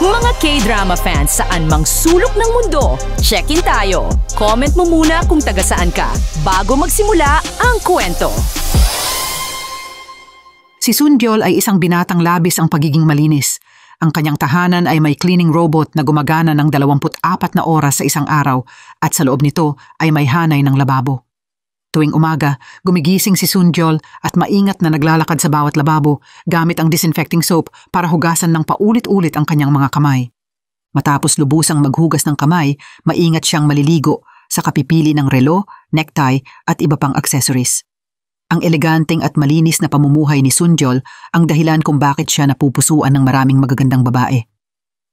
Mga K-drama fans saan mang sulok ng mundo, check-in tayo. Comment mo muna kung taga saan ka bago magsimula ang kwento. Si Sunjol ay isang binatang labis ang pagiging malinis. Ang kanyang tahanan ay may cleaning robot na gumagana ng 24 na oras sa isang araw at sa loob nito ay may hanay ng lababo. Tuwing umaga, gumigising si Sunjol at maingat na naglalakad sa bawat lababo gamit ang disinfecting soap para hugasan ng paulit-ulit ang kanyang mga kamay. Matapos lubusang maghugas ng kamay, maingat siyang maliligo sa kapipili ng relo, necktie at iba pang accessories. Ang eleganteng at malinis na pamumuhay ni Sunjol ang dahilan kung bakit siya napupusuan ng maraming magagandang babae.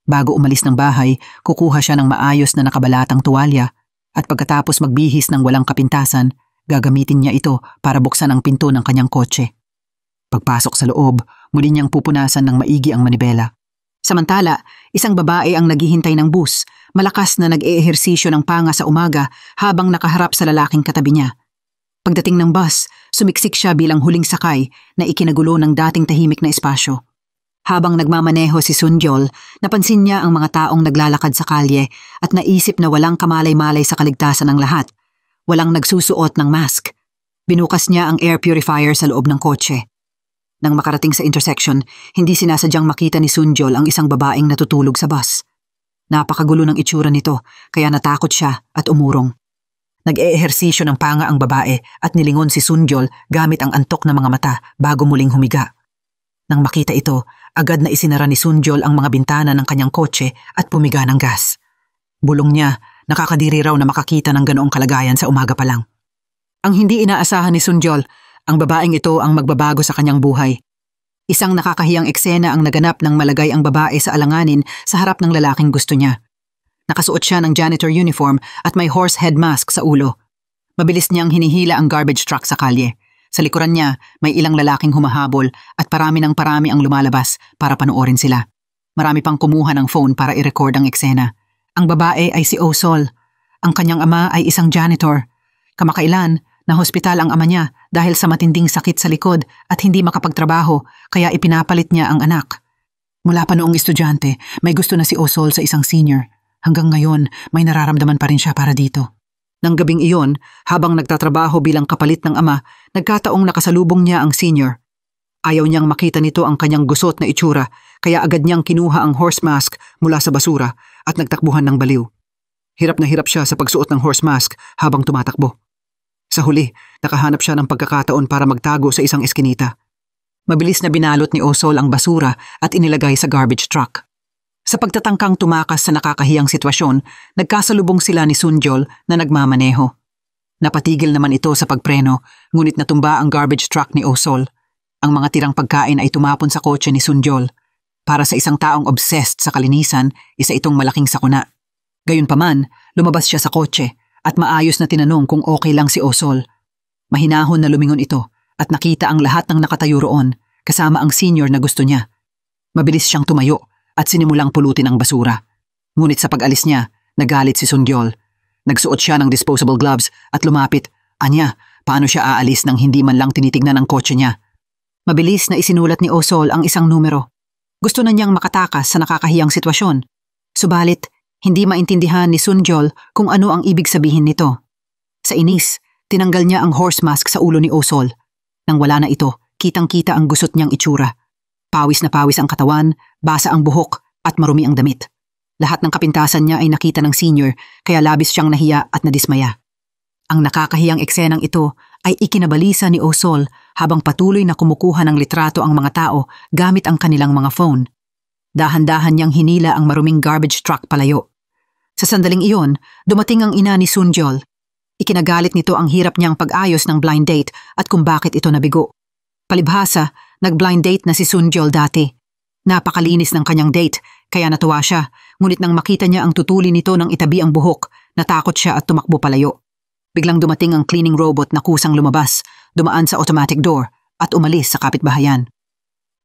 Bago umalis ng bahay, kukuha siya ng maayos na nakabalatang tuwalya at pagkatapos magbihis ng walang kapintasan, gagamitin niya ito para buksan ang pinto ng kanyang kotse. Pagpasok sa loob, muli niyang pupunasan ng maigi ang manibela. Samantala, isang babae ang naghihintay ng bus, malakas na nag-eehersisyo ng panga sa umaga habang nakaharap sa lalaking katabi niya. Pagdating ng bus, sumiksik siya bilang huling sakay na ikinagulo ng dating tahimik na espasyo. Habang nagmamaneho si Sunjol, napansin niya ang mga taong naglalakad sa kalye at naisip na walang kamalay-malay sa kaligtasan ng lahat. Walang nagsusuot ng mask. Binukas niya ang air purifier sa loob ng kotse. Nang makarating sa intersection, hindi sinasadyang makita ni Sunjol ang isang babaeng natutulog sa bus. Napakagulo ng itsura nito, kaya natakot siya at umurong. Nag-eehersisyo ng panga ang babae at nilingon si Sunjol gamit ang antok na mga mata bago muling humiga. Nang makita ito, agad na isinara ni Sunjol ang mga bintana ng kanyang kotse at pumiga ng gas. Bulong niya, nakakadiri raw na makakita ng ganoong kalagayan sa umaga pa lang. Ang hindi inaasahan ni Sunjol, ang babaeng ito ang magbabago sa kanyang buhay. Isang nakakahiyang eksena ang naganap nang malagay ang babae sa alanganin sa harap ng lalaking gusto niya. Nakasuot siya ng janitor uniform at may horse head mask sa ulo. Mabilis niyang hinihila ang garbage truck sa kalye. Sa likuran niya, may ilang lalaking humahabol at parami ng parami ang lumalabas para panoorin sila. Marami pang kumuha ng phone para i-record ang eksena. Ang babae ay si Osol. Ang kanyang ama ay isang janitor. Kamakailan, nahospital ang ama niya dahil sa matinding sakit sa likod at hindi makapagtrabaho kaya ipinapalit niya ang anak. Mula pa noong estudyante, may gusto na si Osol sa isang senior. Hanggang ngayon, may nararamdaman pa rin siya para dito. Nang gabing iyon, habang nagtatrabaho bilang kapalit ng ama, nagkataong nakasalubong niya ang senior. Ayaw niyang makita nito ang kanyang gusot na itsura kaya agad niyang kinuha ang horse mask mula sa basura at nagtakbuhan ng baliw. Hirap na hirap siya sa pagsuot ng horse mask habang tumatakbo. Sa huli, nakahanap siya ng pagkakataon para magtago sa isang eskinita. Mabilis na binalot ni Osol ang basura at inilagay sa garbage truck. Sa pagtatangkang tumakas sa nakakahiyang sitwasyon, nagkasalubong sila ni Sunjol na nagmamaneho. Napatigil naman ito sa pagpreno, ngunit natumba ang garbage truck ni Osol. Ang mga tirang pagkain ay tumapon sa kotse ni Sunjol. Para sa isang taong obsessed sa kalinisan, isa itong malaking sakuna. Gayunpaman, lumabas siya sa kotse at maayos na tinanong kung okay lang si Osol. Mahinahon na lumingon ito at nakita ang lahat ng nakatayo roon, kasama ang senior na gusto niya. Mabilis siyang tumayo at sinimulang pulutin ang basura. Ngunit sa pag-alis niya, nagalit si Sunjol. Nagsuot siya ng disposable gloves at lumapit. Anya, paano siya aalis nang hindi man lang tinitignan ang kotse niya? Mabilis na isinulat ni Osol ang isang numero. Gusto na niyang makatakas sa nakakahiyang sitwasyon. Subalit, hindi maintindihan ni Sunjol kung ano ang ibig sabihin nito. Sa inis, tinanggal niya ang horse mask sa ulo ni Osol. Nang wala na ito, kitang-kita ang gusot niyang itsura. Pawis na pawis ang katawan, basa ang buhok at marumi ang damit. Lahat ng kapintasan niya ay nakita ng senior kaya labis siyang nahiya at nadismaya. Ang nakakahiyang eksenang ito ay ikinabalisa ni Osol habang patuloy na kumukuha ng litrato ang mga tao gamit ang kanilang mga phone. Dahan-dahan niyang hinila ang maruming garbage truck palayo. Sa sandaling iyon, dumating ang ina ni Sunjol. Ikinagalit nito ang hirap niyang pag-ayos ng blind date at kung bakit ito nabigo. Palibhasa, nag-blind date na si Sunjol dati. Napakalinis ng kanyang date, kaya natuwa siya, ngunit nang makita niya ang tutuli nito ng itabi ang buhok, natakot siya at tumakbo palayo. Biglang dumating ang cleaning robot na kusang lumabas, dumaan sa automatic door at umalis sa kapitbahayan.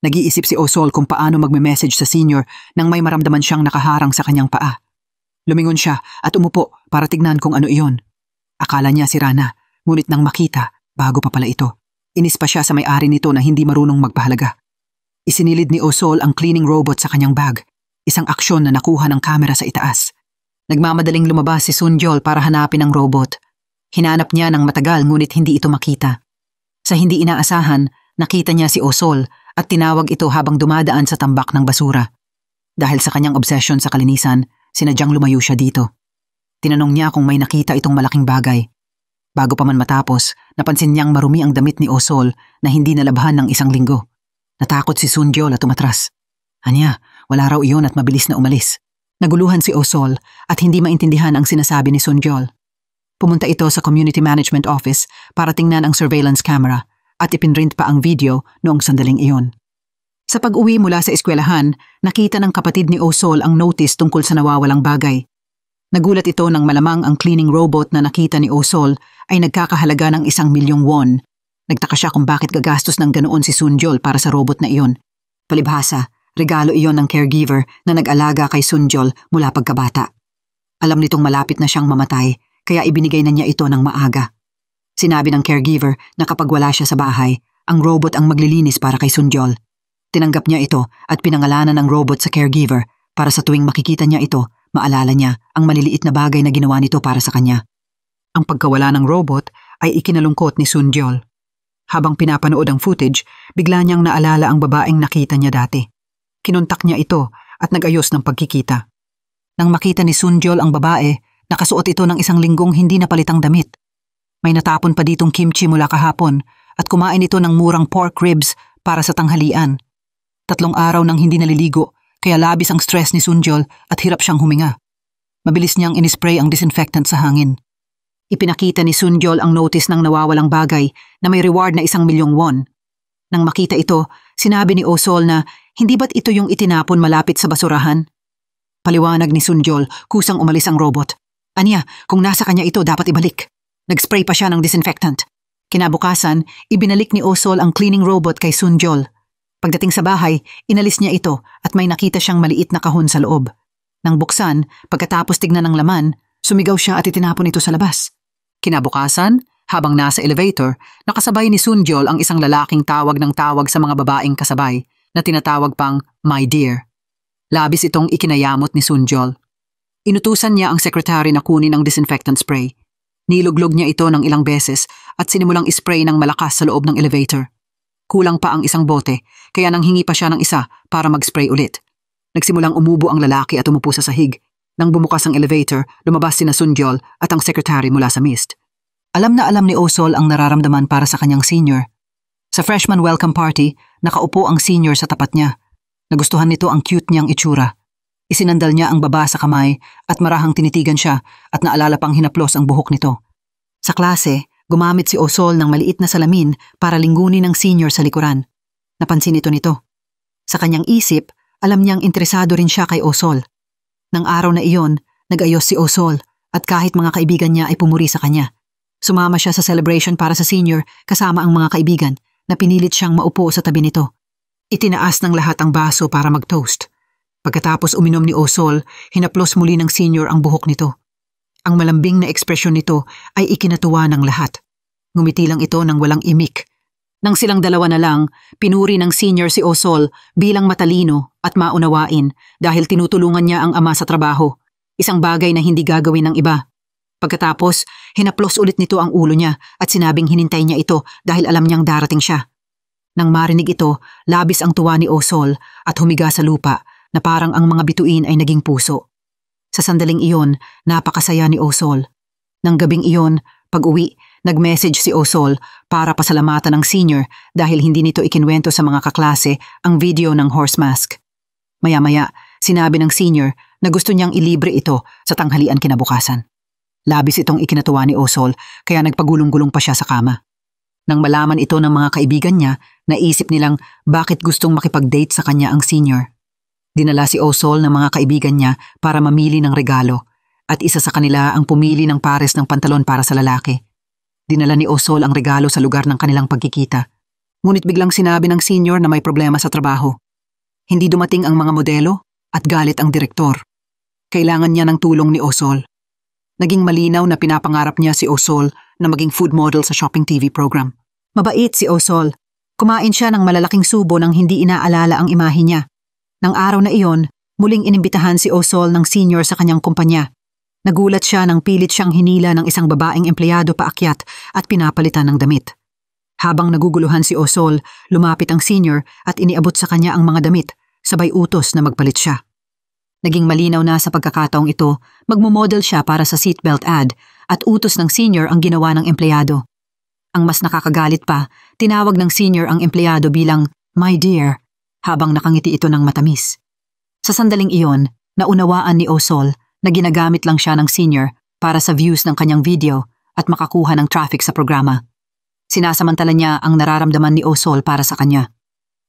Nag-iisip si Osol kung paano magme-message sa senior nang may maramdaman siyang nakaharang sa kanyang paa. Lumingon siya at umupo para tignan kung ano iyon. Akala niya si Rana, ngunit nang makita, bago pa pala ito. Inis pa siya sa may-ari nito na hindi marunong magpahalaga. Isinilid ni Osol ang cleaning robot sa kanyang bag. isang aksyon na nakuha ng kamera sa itaas. Nagmamadaling lumabas si Sunjol para hanapin ang robot. Hinanap niya ng matagal ngunit hindi ito makita. Sa hindi inaasahan, nakita niya si Osol at tinawag ito habang dumadaan sa tambak ng basura. Dahil sa kanyang obsession sa kalinisan, sinadyang lumayo siya dito. Tinanong niya kung may nakita itong malaking bagay. Bago pa man matapos, napansin niyang marumi ang damit ni Osol na hindi nalabhan ng isang linggo. Natakot si Sunjol at umatras. Anya, wala raw iyon at mabilis na umalis. Naguluhan si Osol at hindi maintindihan ang sinasabi ni Sunjol. Pumunta ito sa Community Management Office para tingnan ang surveillance camera at ipinrint pa ang video noong sandaling iyon. Sa pag-uwi mula sa eskwelahan, nakita ng kapatid ni Osol ang notice tungkol sa nawawalang bagay. Nagulat ito nang malamang ang cleaning robot na nakita ni Osol ay nagkakahalaga ng 1,000,000 won. Nagtaka siya kung bakit gagastos ng ganoon si Sunjol para sa robot na iyon. Palibhasa, regalo iyon ng caregiver na nag-alaga kay Sunjol mula pagkabata. Alam nitong malapit na siyang mamatay, kaya ibinigay na niya ito ng maaga. Sinabi ng caregiver na kapag wala siya sa bahay, ang robot ang maglilinis para kay Sunjol. Tinanggap niya ito at pinangalanan ng robot sa caregiver para sa tuwing makikita niya ito, maalala niya ang maliliit na bagay na ginawa nito para sa kanya. Ang pagkawala ng robot ay ikinalungkot ni Sunjol. Habang pinapanood ang footage, bigla niyang naalala ang babaeng nakita niya dati. Kinontak niya ito at nag-ayos ng pagkikita. Nang makita ni Sunjol ang babae, nakasuot ito ng 1 linggong hindi napalitang damit. May natapon pa ditong kimchi mula kahapon at kumain ito ng murang pork ribs para sa tanghalian. 3 araw nang hindi naliligo, kaya labis ang stress ni Sunjol at hirap siyang huminga. Mabilis niyang inispray ang disinfectant sa hangin. Ipinakita ni Sunjol ang notice ng nawawalang bagay na may reward na 1,000,000 won. Nang makita ito, sinabi ni Osol na hindi ba't ito yung itinapon malapit sa basurahan? Paliwanag ni Sunjol, kusang umalis ang robot. Anya, kung nasa kanya ito dapat ibalik. Nag-spray pa siya ng disinfectant. Kinabukasan, ibinalik ni Osol ang cleaning robot kay Sunjol. Pagdating sa bahay, inalis niya ito at may nakita siyang maliit na kahon sa loob. Nang buksan, pagkatapos tignan ng laman, sumigaw siya at itinapon ito sa labas. Kinabukasan, habang nasa elevator, nakasabay ni Sunjol ang isang lalaking tawag ng tawag sa mga babaeng kasabay na tinatawag pang "My Dear". Labis itong ikinayamot ni Sunjol. Inutusan niya ang sekretary na kunin ang disinfectant spray. Niluglog niya ito ng ilang beses at sinimulang ispray ng malakas sa loob ng elevator. Kulang pa ang 1 bote, kaya nanghingi pa siya ng isa para mag-spray ulit. Nagsimulang umubo ang lalaki at umupo sa sahig. Nang bumukas ang elevator, lumabas sina Sunjol at ang sekretary mula sa mist. Alam na alam ni Osol ang nararamdaman para sa kanyang senior. Sa freshman welcome party, nakaupo ang senior sa tapat niya. Nagustuhan nito ang cute niyang itsura. Isinandal niya ang baba sa kamay at marahang tinitigan siya at naalala pang hinaplos ang buhok nito. Sa klase, gumamit si Osol ng maliit na salamin para linggunin ang senior sa likuran. Napansin nito. Sa kanyang isip, alam niyang interesado rin siya kay Osol. Nang araw na iyon, nag-ayos si Osol at kahit mga kaibigan niya ay pumuri sa kanya. Sumama siya sa celebration para sa senior kasama ang mga kaibigan na pinilit siyang maupo sa tabi nito. Itinaas ng lahat ang baso para mag-toast. Pagkatapos uminom ni Osol, hinaplos muli ng senior ang buhok nito. Ang malambing na ekspresyon nito ay ikinatuwa ng lahat. Ngumiti lang ito ng walang imik. Nang silang dalawa na lang, pinuri ng senior si Osol bilang matalino at maunawain dahil tinutulungan niya ang ama sa trabaho, isang bagay na hindi gagawin ng iba. Pagkatapos, hinaplos ulit nito ang ulo niya at sinabing hinintay niya ito dahil alam niyang darating siya. Nang marinig ito, labis ang tuwa ni Osol at humiga sa lupa na parang ang mga bituin ay naging puso. Sa sandaling iyon, napakasaya ni Osol. Nang gabing iyon, pag-uwi, nag-message si Osol para pasalamatan ng senior dahil hindi nito ikinwento sa mga kaklase ang video ng horse mask. Maya-maya, sinabi ng senior na gusto niyang ilibre ito sa tanghalian kinabukasan. Labis itong ikinatuwa ni Osol kaya nagpagulong-gulong pa siya sa kama. Nang malaman ito ng mga kaibigan niya, naisip nilang bakit gustong makipag-date sa kanya ang senior. Dinala si Osol ng mga kaibigan niya para mamili ng regalo at isa sa kanila ang pumili ng pares ng pantalon para sa lalaki. Dinala ni Osol ang regalo sa lugar ng kanilang pagkikita. Ngunit biglang sinabi ng senior na may problema sa trabaho. Hindi dumating ang mga modelo at galit ang direktor. Kailangan niya ng tulong ni Osol. Naging malinaw na pinapangarap niya si Osol na maging food model sa shopping TV program. Mabait si Osol. Kumain siya ng malalaking subo nang hindi inaalala ang imahe niya. Nang araw na iyon, Muling inimbitahan si Osol ng senior sa kanyang kumpanya. Nagulat siya nang pilit siyang hinila ng isang babaeng empleyado paakyat at pinapalitan ng damit. Habang naguguluhan si Osol, lumapit ang senior at iniabot sa kanya ang mga damit, sabay utos na magpalit siya. Naging malinaw na sa pagkakataong ito, magmomodel siya para sa seatbelt ad at utos ng senior ang ginawa ng empleyado. Ang mas nakakagalit pa, tinawag ng senior ang empleyado bilang "My dear" habang nakangiti ito ng matamis. Sa sandaling iyon, naunawaan ni Osol na ginagamit lang siya ng senior para sa views ng kanyang video at makakuha ng traffic sa programa. Sinasamantala niya ang nararamdaman ni Osol para sa kanya.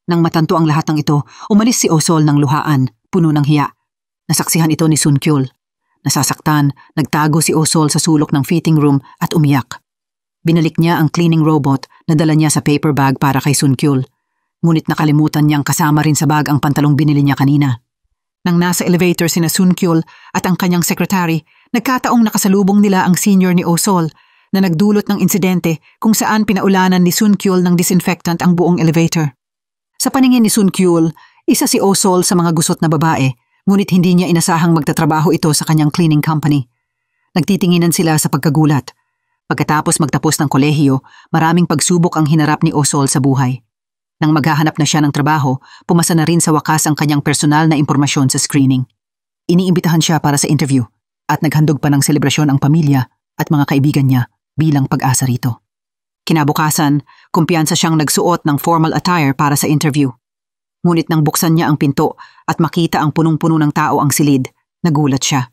Nang matanto ang lahat ng ito, umalis si Osol ng luhaan, puno ng hiya. Nasaksihan ito ni Sun Kyul. Nasasaktan, nagtago si Osol sa sulok ng fitting room at umiyak. Binalik niya ang cleaning robot na dala niya sa paper bag para kay Sun Kyul. Ngunit nakalimutan niyang kasama rin sa bag ang pantalong binili niya kanina. Nang nasa elevator sina Sun Kyul at ang kanyang secretary, nagkataong nakasalubong nila ang senior ni Osol na nagdulot ng insidente kung saan pinaulanan ni Sun Kyul ng disinfectant ang buong elevator. Sa paningin ni Sun Kyul, isa si Osol sa mga gusot na babae, ngunit hindi niya inasahang magtatrabaho ito sa kanyang cleaning company. Nagtitinginan sila sa pagkagulat. Pagkatapos magtapos ng kolehiyo, maraming pagsubok ang hinarap ni Osol sa buhay. Nang maghahanap na siya ng trabaho, pumasa na rin sa wakas ang kanyang personal na impormasyon sa screening. Iniimbitahan siya para sa interview at naghandog pa ng selebrasyon ang pamilya at mga kaibigan niya bilang pag-asa rito. Kinabukasan, kumpiyansa siyang nagsuot ng formal attire para sa interview. Ngunit nang buksan niya ang pinto at makita ang punong-puno ng tao ang silid, nagulat siya.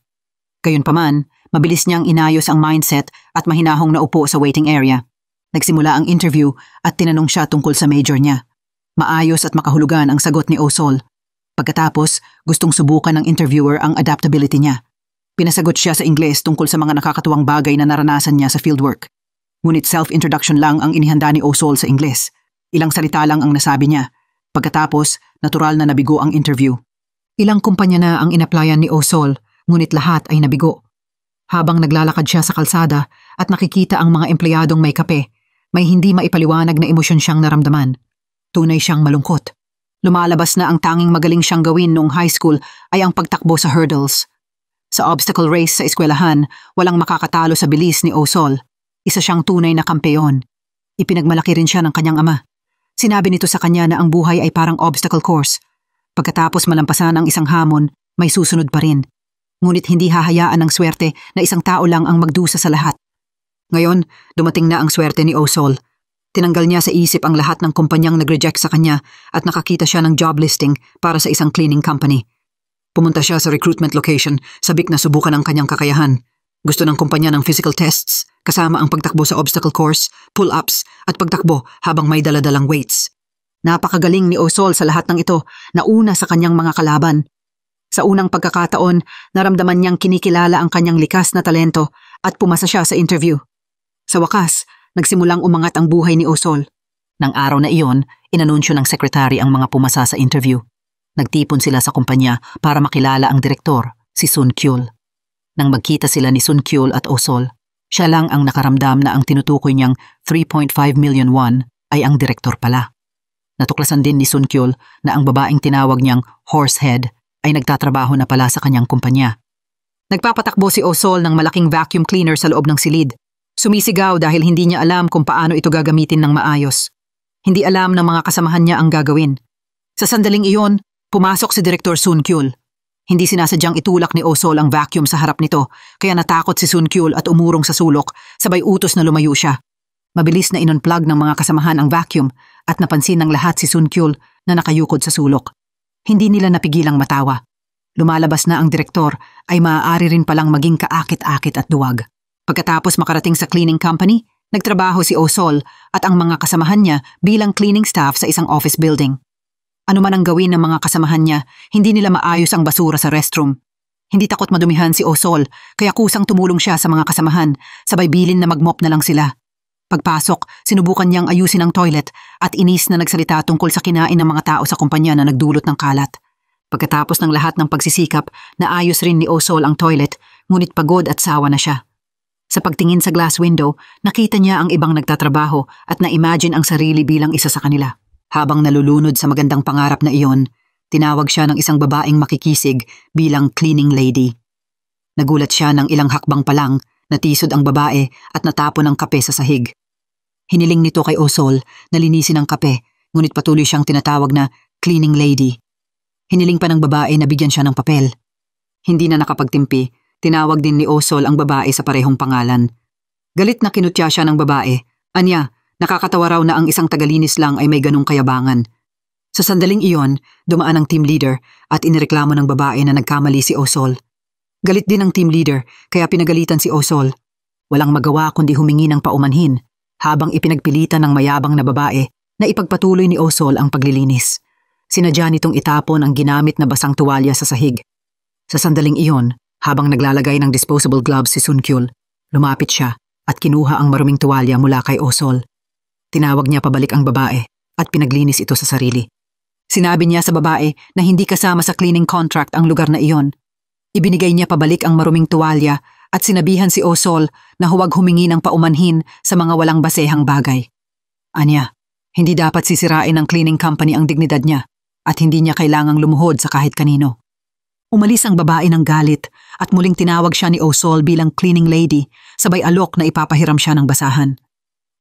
Gayunpaman, mabilis niyang inayos ang mindset at mahinahong naupo sa waiting area. Nagsimula ang interview at tinanong siya tungkol sa major niya. Maayos at makahulugan ang sagot ni Osol. Pagkatapos, gustong subukan ng interviewer ang adaptability niya. Pinasagot siya sa Ingles tungkol sa mga nakakatuwang bagay na naranasan niya sa fieldwork. Ngunit self-introduction lang ang inihanda ni Osol sa Ingles. Ilang salita lang ang nasabi niya. Pagkatapos, natural na nabigo ang interview. Ilang kumpanya na ang inaplayan ni Osol, ngunit lahat ay nabigo. Habang naglalakad siya sa kalsada at nakikita ang mga empleyadong may kape, may hindi maipaliwanag na emosyon siyang naramdaman. Tunay siyang malungkot. Lumalabas na ang tanging magaling siyang gawin noong high school ay ang pagtakbo sa hurdles. Sa obstacle race sa eskwelahan, walang makakatalo sa bilis ni Osol. Isa siyang tunay na kampeon. Ipinagmalaki rin siya ng kanyang ama. Sinabi nito sa kanya na ang buhay ay parang obstacle course. Pagkatapos malampasan ang isang hamon, may susunod pa rin. Ngunit hindi hahayaan ng swerte na isang tao lang ang magdusa sa lahat. Ngayon, dumating na ang swerte ni Osol. Tinanggal niya sa isip ang lahat ng kumpanyang nag-reject sa kanya at nakakita siya ng job listing para sa isang cleaning company. Pumunta siya sa recruitment location, sabik na subukan ang kanyang kakayahan. Gusto ng kumpanya ng physical tests, kasama ang pagtakbo sa obstacle course, pull-ups at pagtakbo habang may daladalang weights. Napakagaling ni Osol sa lahat ng ito, nauna sa kanyang mga kalaban. Sa unang pagkakataon, naramdaman niyang kinikilala ang kanyang likas na talento at pumasa siya sa interview. Sa wakas, nagsimulang umangat ang buhay ni Osol. Nang araw na iyon, inanunsyo ng sekretary ang mga pumasa sa interview. Nagtipon sila sa kumpanya para makilala ang direktor, si Sun Kyul. Nang magkita sila ni Sun Kyul at Osol, siya lang ang nakaramdam na ang tinutukoy niyang 3.5 million won ay ang direktor pala. Natuklasan din ni Sun Kyul na ang babaeng tinawag niyang horsehead ay nagtatrabaho na pala sa kanyang kumpanya. Nagpapatakbo si Osol ng malaking vacuum cleaner sa loob ng silid. Sumisigaw dahil hindi niya alam kung paano ito gagamitin ng maayos. Hindi alam ng mga kasamahan niya ang gagawin. Sa sandaling iyon, pumasok si Direktor Sun Kyul. Hindi sinasadyang itulak ni Osol ang vacuum sa harap nito, kaya natakot si Sun Kyul at umurong sa sulok, sabay utos na lumayo siya. Mabilis na inunplug ng mga kasamahan ang vacuum at napansin ng lahat si Sun Kyul na nakayukod sa sulok. Hindi nila napigilang matawa. Lumalabas na ang direktor ay maaari rin palang maging kaakit-akit at duwag. Pagkatapos makarating sa cleaning company, nagtrabaho si Osol at ang mga kasamahan niya bilang cleaning staff sa isang office building. Ano man ang gawin ng mga kasamahan niya, hindi nila maayos ang basura sa restroom. Hindi takot madumihan si Osol, kaya kusang tumulong siya sa mga kasamahan, sabay bilin na mag-mop na lang sila. Pagpasok, sinubukan niyang ayusin ang toilet at inis na nagsalita tungkol sa kinain ng mga tao sa kumpanya na nagdulot ng kalat. Pagkatapos ng lahat ng pagsisikap, naayos rin ni Osol ang toilet, ngunit pagod at sawa na siya. Sa pagtingin sa glass window, nakita niya ang ibang nagtatrabaho at na-imagine ang sarili bilang isa sa kanila. Habang nalulunod sa magandang pangarap na iyon, Tinawag siya ng isang babaeng makikisig bilang cleaning lady. Nagulat siya ng ilang hakbang pa lang, natisod ang babae at natapon ang kape sa sahig. Hiniling nito kay Osol na linisin ang kape, ngunit patuloy siyang tinatawag na cleaning lady. Hiniling pa ng babae na bigyan siya ng papel. Hindi na nakapagtimpi, tinawag din ni Osol ang babae sa parehong pangalan. Galit na kinutya siya ng babae. Anya, nakakatawa raw na ang isang tagalinis lang ay may ganong kayabangan. Sa sandaling iyon, dumaan ang team leader at inireklamo ng babae na nagkamali si Osol. Galit din ang team leader kaya pinagalitan si Osol. Walang magawa kundi humingi ng paumanhin habang ipinagpilitan ng mayabang na babae na ipagpatuloy ni Osol ang paglilinis. Sinadya nitong itapon ang ginamit na basang tuwalya sa sahig. Sa sandaling iyon, habang naglalagay ng disposable gloves si Sunkyul, lumapit siya at kinuha ang maruming tuwalya mula kay Osol. Tinawag niya pabalik ang babae at pinaglinis ito sa sarili. Sinabi niya sa babae na hindi kasama sa cleaning contract ang lugar na iyon. Ibinigay niya pabalik ang maruming tuwalya at sinabihan si Osol na huwag humingi ng paumanhin sa mga walang basehang bagay. Anya, hindi dapat sisirain ng cleaning company ang dignidad niya at hindi niya kailangang lumuhod sa kahit kanino. Umalis ang babae ng galit at muling tinawag siya ni Osol bilang cleaning lady, sabay alok na ipapahiram siya ng basahan.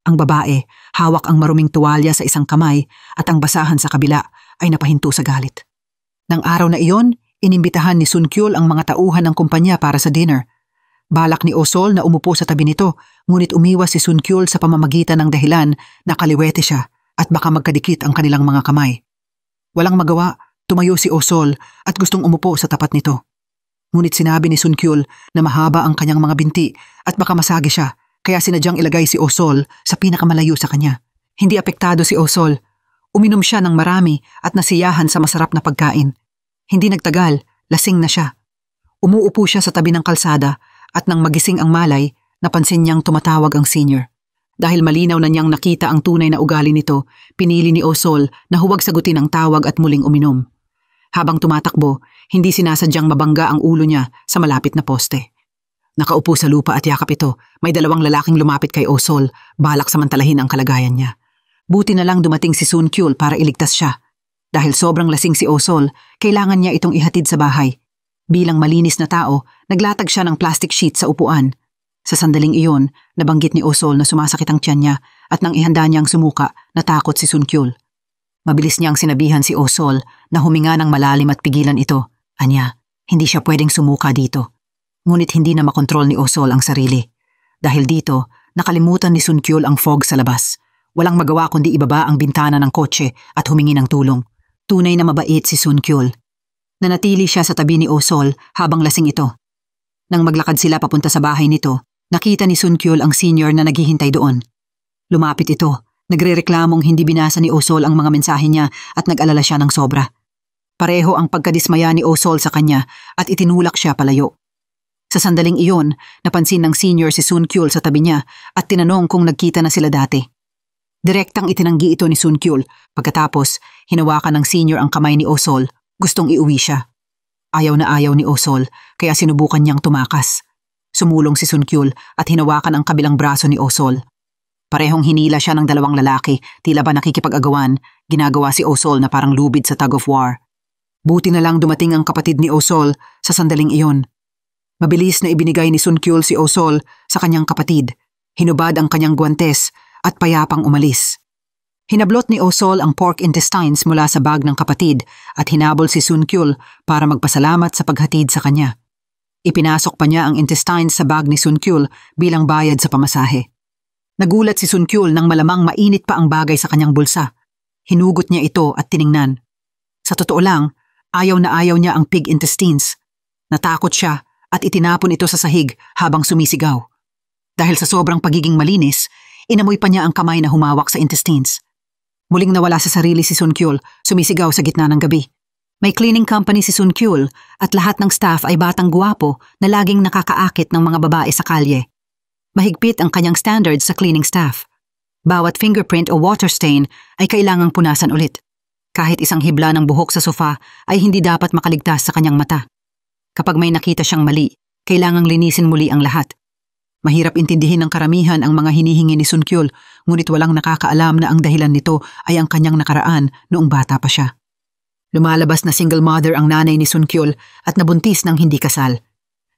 Ang babae, hawak ang maruming tuwalya sa isang kamay at ang basahan sa kabila ay napahinto sa galit. Nang araw na iyon, inimbitahan ni Sunkyul ang mga tauhan ng kumpanya para sa dinner. Balak ni Osol na umupo sa tabi nito, ngunit umiwas si Sunkyul sa pamamagitan ng dahilan na kaliwete siya at baka magkadikit ang kanilang mga kamay. Walang magawa, tumayo si Osol at gustong umupo sa tapat nito. Ngunit sinabi ni Sunkyul na mahaba ang kanyang mga binti at baka masagi siya, kaya sinadyang ilagay si Osol sa pinakamalayo sa kanya. Hindi apektado si Osol. Uminom siya ng marami at nasiyahan sa masarap na pagkain. Hindi nagtagal, lasing na siya. Umuupo siya sa tabi ng kalsada at nang magising ang malay, napansin niyang tumatawag ang senior. Dahil malinaw na niyang nakita ang tunay na ugali nito, pinili ni Osol na huwag sagutin ang tawag at muling uminom. Habang tumatakbo, hindi sinasadyang mabangga ang ulo niya sa malapit na poste. Nakaupo sa lupa at yakap ito, may dalawang lalaking lumapit kay Osol, balak samantalahin ang kalagayan niya. Buti na lang dumating si Sunkyul para iligtas siya. Dahil sobrang lasing si Osol, kailangan niya itong ihatid sa bahay. Bilang malinis na tao, naglatag siya ng plastic sheet sa upuan. Sa sandaling iyon, nabanggit ni Osol na sumasakit ang tiyan niya at nang ihanda niyang sumuka, natakot si Sunkyul. Mabilis niyang sinabihan si Osol na huminga ng malalim at pigilan ito. Anya, hindi siya pwedeng sumuka dito. Ngunit hindi na makontrol ni Osol ang sarili. Dahil dito, nakalimutan ni Sunkyul ang fog sa labas. Walang magawa kundi ibaba ang bintana ng kotse at humingi ng tulong. Tunay na mabait si Sunkyul. Nanatili siya sa tabi ni Osol habang lasing ito. Nang maglakad sila papunta sa bahay nito, nakita ni Sunkyul ang senior na naghihintay doon. Lumapit ito, nagrereklamong hindi binasa ni Osol ang mga mensahe niya at nag-alala siya ng sobra. Pareho ang pagkadismaya ni Osol sa kanya at itinulak siya palayo. Sa sandaling iyon, napansin ng senior si Sunkyul sa tabi niya at tinanong kung nagkita na sila dati. Direktang itinanggi ito ni Sunkyul. Pagkatapos, hinawakan ng senior ang kamay ni Osol. Gustong iuwi siya. Ayaw na ayaw ni Osol, kaya sinubukan niyang tumakas. Sumulong si Sunkyul at hinawakan ang kabilang braso ni Osol. Parehong hinila siya ng dalawang lalaki, tila ba nakikipag-agawan. Ginagawa si Osol na parang lubid sa tug of war. Buti na lang dumating ang kapatid ni Osol sa sandaling iyon. Mabilis na ibinigay ni Sunkyul si Osol sa kanyang kapatid. Hinubad ang kanyang guwantes at payapang umalis. Hinablot ni Osol ang pork intestines mula sa bag ng kapatid at hinabol si Sunkyul para magpasalamat sa paghatid sa kanya. Ipinasok pa niya ang intestines sa bag ni Sunkyul bilang bayad sa pamasahe. Nagulat si Sunkyul nang malamang mainit pa ang bagay sa kanyang bulsa. Hinugot niya ito at tiningnan. Sa totoo lang, ayaw na ayaw niya ang pig intestines. Natakot siya at itinapon ito sa sahig habang sumisigaw. Dahil sa sobrang pagiging malinis, inamoy pa niya ang kamay na humawak sa intestines. Muling nawala sa sarili si Sunkyul, sumisigaw sa gitna ng gabi. May cleaning company si Sunkyul at lahat ng staff ay batang guwapo na laging nakakaakit ng mga babae sa kalye. Mahigpit ang kanyang standards sa cleaning staff. Bawat fingerprint o water stain ay kailangang punasan ulit. Kahit isang hibla ng buhok sa sofa ay hindi dapat makaligtas sa kanyang mata. Kapag may nakita siyang mali, kailangang linisin muli ang lahat. Mahirap intindihin ng karamihan ang mga hinihingi ni Sunkyul, ngunit walang nakakaalam na ang dahilan nito ay ang kanyang nakaraan noong bata pa siya. Lumalabas na single mother ang nanay ni Sun Kyul at nabuntis ng hindi kasal.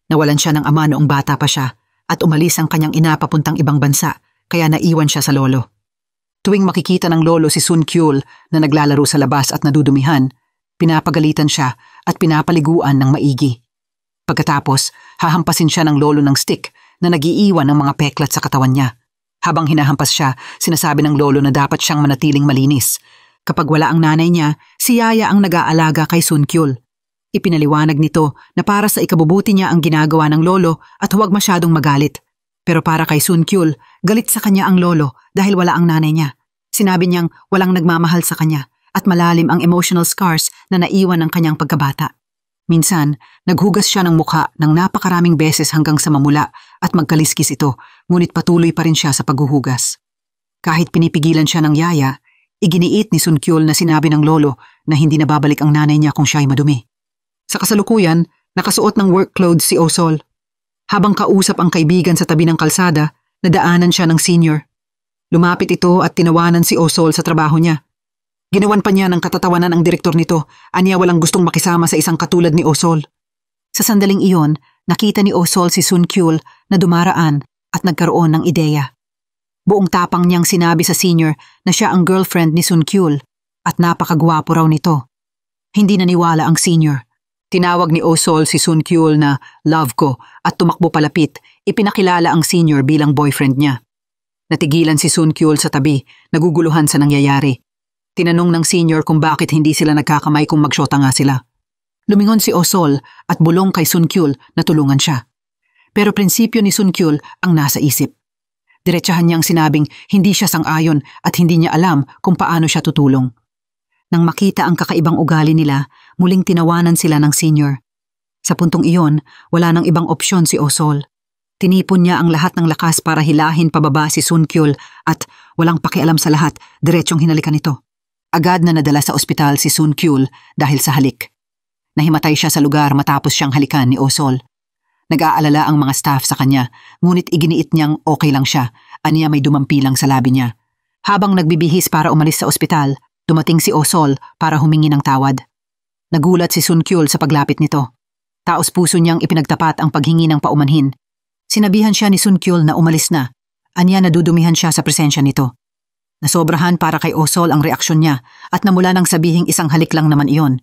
Nawalan siya ng ama noong bata pa siya at umalis ang kanyang ina papuntang ibang bansa kaya naiwan siya sa lolo. Tuwing makikita ng lolo si Sun Kyul na naglalaro sa labas at nadudumihan, pinapagalitan siya at pinapaliguan ng maigi. Pagkatapos, hahampasin siya ng lolo ng stick na nagiiwan ng mga peklat sa katawan niya. Habang hinahampas siya, sinasabi ng lolo na dapat siyang manatiling malinis. Kapag wala ang nanay niya, si Yaya ang nag-aalaga kay Sun Kyul. Ipinaliwanag nito na para sa ikabubuti niya ang ginagawa ng lolo at huwag masyadong magalit. Pero para kay Sun Kyul, galit sa kanya ang lolo dahil wala ang nanay niya. Sinabi niyang walang nagmamahal sa kanya at malalim ang emotional scars na naiwan ng kanyang pagkabata. Minsan, naghugas siya ng mukha ng napakaraming beses hanggang sa mamula at magkaliskis ito, ngunit patuloy pa rin siya sa paghuhugas. Kahit pinipigilan siya ng Yaya, iginiit ni Sun Kyul na sinabi ng lolo na hindi nababalik ang nanay niya kung siya'y madumi. Sa kasalukuyan, nakasuot ng work clothes si Oh-sol. Habang kausap ang kaibigan sa tabi ng kalsada, nadaanan siya ng senior. Lumapit ito at tinawanan si Oh-sol sa trabaho niya. Ginawan pa niya ng katatawanan ang direktor nito, aniya walang gustong makisama sa isang katulad ni Oh-sol. Sa sandaling iyon, nakita ni Oh-sol si Sun Kyul na dumaraan at nagkaroon ng ideya. Buong tapang niyang sinabi sa senior na siya ang girlfriend ni Sun Kyul at napakagwapo raw nito. Hindi naniwala ang senior. Tinawag ni Oh-sol si Sun Kyul na love ko at tumakbo palapit, ipinakilala ang senior bilang boyfriend niya. Natigilan si Sun Kyul sa tabi, naguguluhan sa nangyayari. Tinanong ng senior kung bakit hindi sila nagkakamay kung magsyota nga sila. Lumingon si Oh-sol at bulong kay Sun Kyul na tulungan siya. Pero prinsipyo ni Sun Kyul ang nasa isip. Diretsahan niyang sinabing hindi siya sang-ayon at hindi niya alam kung paano siya tutulong. Nang makita ang kakaibang ugali nila, muling tinawanan sila ng senior. Sa puntong iyon, wala nang ibang opsyon si Oh-sol. Tinipon niya ang lahat ng lakas para hilahin pababa si Sun Kyul at walang pakialam sa lahat, diretsyong hinalikan ito. Agad na nadala sa ospital si Sun Kyul dahil sa halik. Nahimatay siya sa lugar matapos siyang halikan ni Oh-sol. Nag-aalala ang mga staff sa kanya, ngunit iginiit niyang okay lang siya, aniya may dumampi lang sa labi niya. Habang nagbibihis para umalis sa ospital, dumating si Oh-sol para humingi ng tawad. Nagulat si Sun Kyul sa paglapit nito. Taos puso niyang ipinagtapat ang paghingi ng paumanhin. Sinabihan siya ni Sun Kyul na umalis na, aniya nadudumihan siya sa presensya nito. Nasobrahan para kay Oh-sol ang reaksyon niya at namula nang sabihing isang halik lang naman iyon.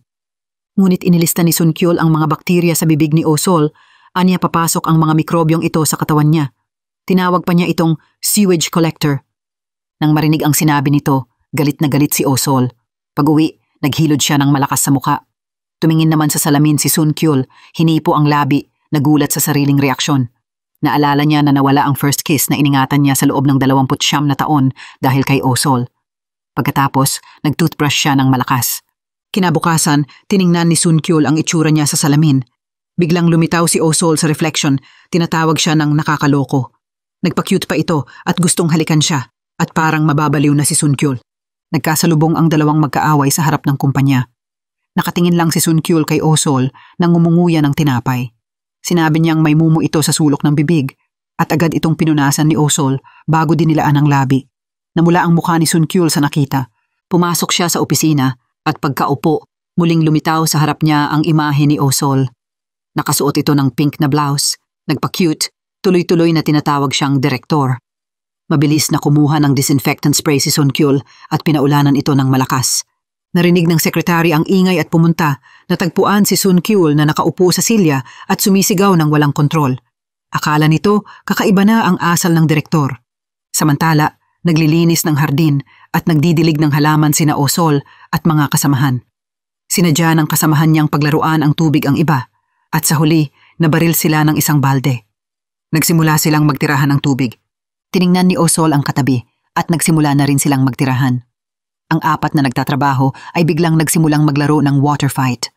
Ngunit inilista ni Sun Kyul ang mga bakterya sa bibig ni Oh-sol, aniya papasok ang mga mikrobyong ito sa katawan niya. Tinawag pa niya itong sewage collector. Nang marinig ang sinabi nito, galit na galit si Oh-sol. Pag-uwi, naghilod siya ng malakas sa muka. Tumingin naman sa salamin si Sun Kyul, hinipo ang labi, nagulat sa sariling reaksyon. Naalala niya na nawala ang first kiss na iningatan niya sa loob ng 29 na taon dahil kay Oh-sol. Pagkatapos, nag-toothbrush siya ng malakas. Kinabukasan, tiningnan ni Sun Kyul ang itsura niya sa salamin. Biglang lumitaw si Oh-sol sa reflection, tinatawag siya ng nakakaloko. Nagpa-cute pa ito at gustong halikan siya at parang mababaliw na si Sun Kyul. Nagkasalubong ang dalawang magkaaway sa harap ng kumpanya. Nakatingin lang si Sun Kyul kay Oh-sol nang ngumunguya ng tinapay. Sinabi niyang may mumu ito sa sulok ng bibig at agad itong pinunasan ni Oh-sol bago dinilaan ang labi. Namula ang mukha ni Sun Kyul sa nakita. Pumasok siya sa opisina at pagkaupo, muling lumitaw sa harap niya ang imahe ni Oh-sol. Nakasuot ito ng pink na blouse, nagpa-cute, tuloy-tuloy na tinatawag siyang direktor. Mabilis na kumuha ng disinfectant spray si Sun Kyul at pinaulanan ito ng malakas. Narinig ng sekretary ang ingay at pumunta, natagpuan si Sun Kyul na nakaupo sa silya at sumisigaw ng walang kontrol. Akala nito kakaiba na ang asal ng direktor. Samantala, naglilinis ng hardin at nagdidilig ng halaman sina Oh-sol at mga kasamahan. Sinadya ng kasamahan niyang paglaruan ang tubig ang iba. At sa huli, nabaril sila ng isang balde. Nagsimula silang magtirahan ng tubig. Tiningnan ni Oh-sol ang katabi at nagsimula na rin silang magtirahan. Ang apat na nagtatrabaho ay biglang nagsimulang maglaro ng water fight.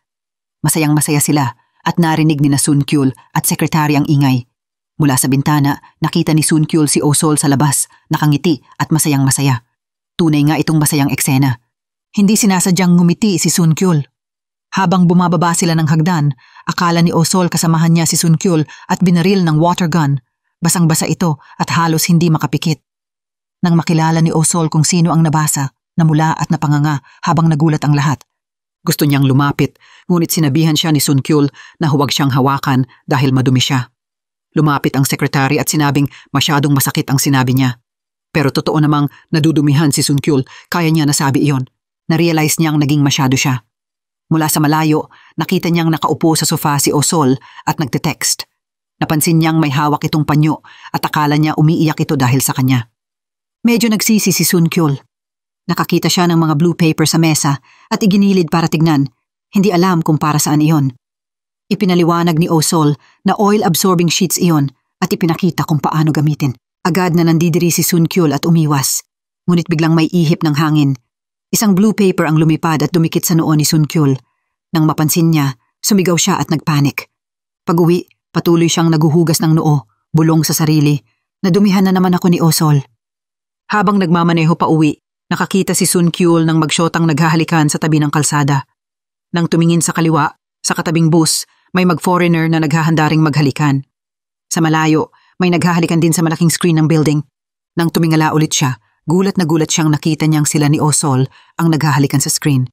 Masayang-masaya sila at narinig ni na Sun Kyul at sekretary ang ingay. Mula sa bintana, nakita ni Sun Kyul si Oh-sol sa labas, nakangiti at masayang-masaya. Tunay nga itong masayang eksena. Hindi sinasadyang ngumiti si Sun Kyul. Habang bumababa sila ng hagdan, akala ni Oh-sol kasamahan niya si Sun Kyul at binaril ng water gun. Basang-basa ito at halos hindi makapikit. Nang makilala ni Oh-sol kung sino ang nabasa, namula at napanganga habang nagulat ang lahat. Gusto niyang lumapit, ngunit sinabihan siya ni Sun Kyul na huwag siyang hawakan dahil madumi siya. Lumapit ang sekretary at sinabing masyadong masakit ang sinabi niya. Pero totoo namang nadudumihan si Sun Kyul, kaya niya nasabi iyon. Na-realize niyang naging masyado siya. Mula sa malayo, nakita niyang nakaupo sa sofa si Oh-sol at nagte-text. Napansin niyang may hawak itong panyo at akala niya umiiyak ito dahil sa kanya. Medyo nagsisi si Sun Kyul. Nakakita siya ng mga blue paper sa mesa at iginilid para tignan. Hindi alam kung para saan iyon. Ipinaliwanag ni Oh-sol na oil-absorbing sheets iyon at ipinakita kung paano gamitin. Agad na nandidiri si Sun Kyul at umiwas. Ngunit biglang may ihip ng hangin. Isang blue paper ang lumipad at dumikit sa noo ni Sun Kyul. Nang mapansin niya, sumigaw siya at nagpanik. Pag-uwi, patuloy siyang naguhugas ng noo, bulong sa sarili. Nadumihan na naman ako ni Oh-sol. Habang nagmamaneho pa uwi, nakakita si Sun Kyul nang magsyotang naghahalikan sa tabi ng kalsada. Nang tumingin sa kaliwa, sa katabing bus, may mag-foreigner na naghahandaring maghalikan. Sa malayo, may naghahalikan din sa malaking screen ng building. Nang tumingala ulit siya, gulat na gulat siyang nakita niyang sila ni Oh-sol ang naghahalikan sa screen.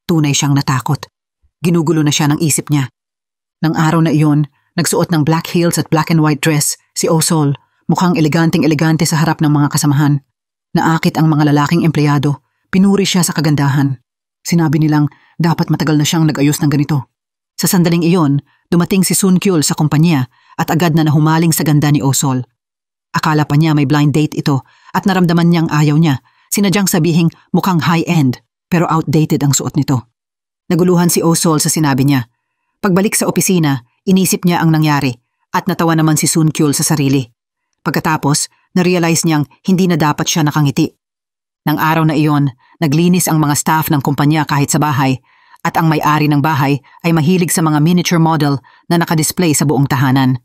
Tunay siyang natakot. Ginugulo na siya ng isip niya. Nang araw na iyon, nagsuot ng black heels at black and white dress si Oh-sol, mukhang eleganteng-elegante sa harap ng mga kasamahan. Naakit ang mga lalaking empleyado, pinuri siya sa kagandahan. Sinabi nilang dapat matagal na siyang nag-ayos ng ganito. Sa sandaling iyon, dumating si Sun Kyul sa kumpanya at agad na nahumaling sa ganda ni Oh-sol. Akala pa niya may blind date ito at naramdaman niyang ayaw niya. Sinadyang sabihing mukhang high-end pero outdated ang suot nito. Naguluhan si Oh-sol sa sinabi niya. Pagbalik sa opisina, inisip niya ang nangyari at natawa naman si Sun Kyul sa sarili. Pagkatapos, na-realize niyang hindi na dapat siya nakangiti. Nang araw na iyon, naglinis ang mga staff ng kumpanya kahit sa bahay at ang may-ari ng bahay ay mahilig sa mga miniature model na nakadisplay sa buong tahanan.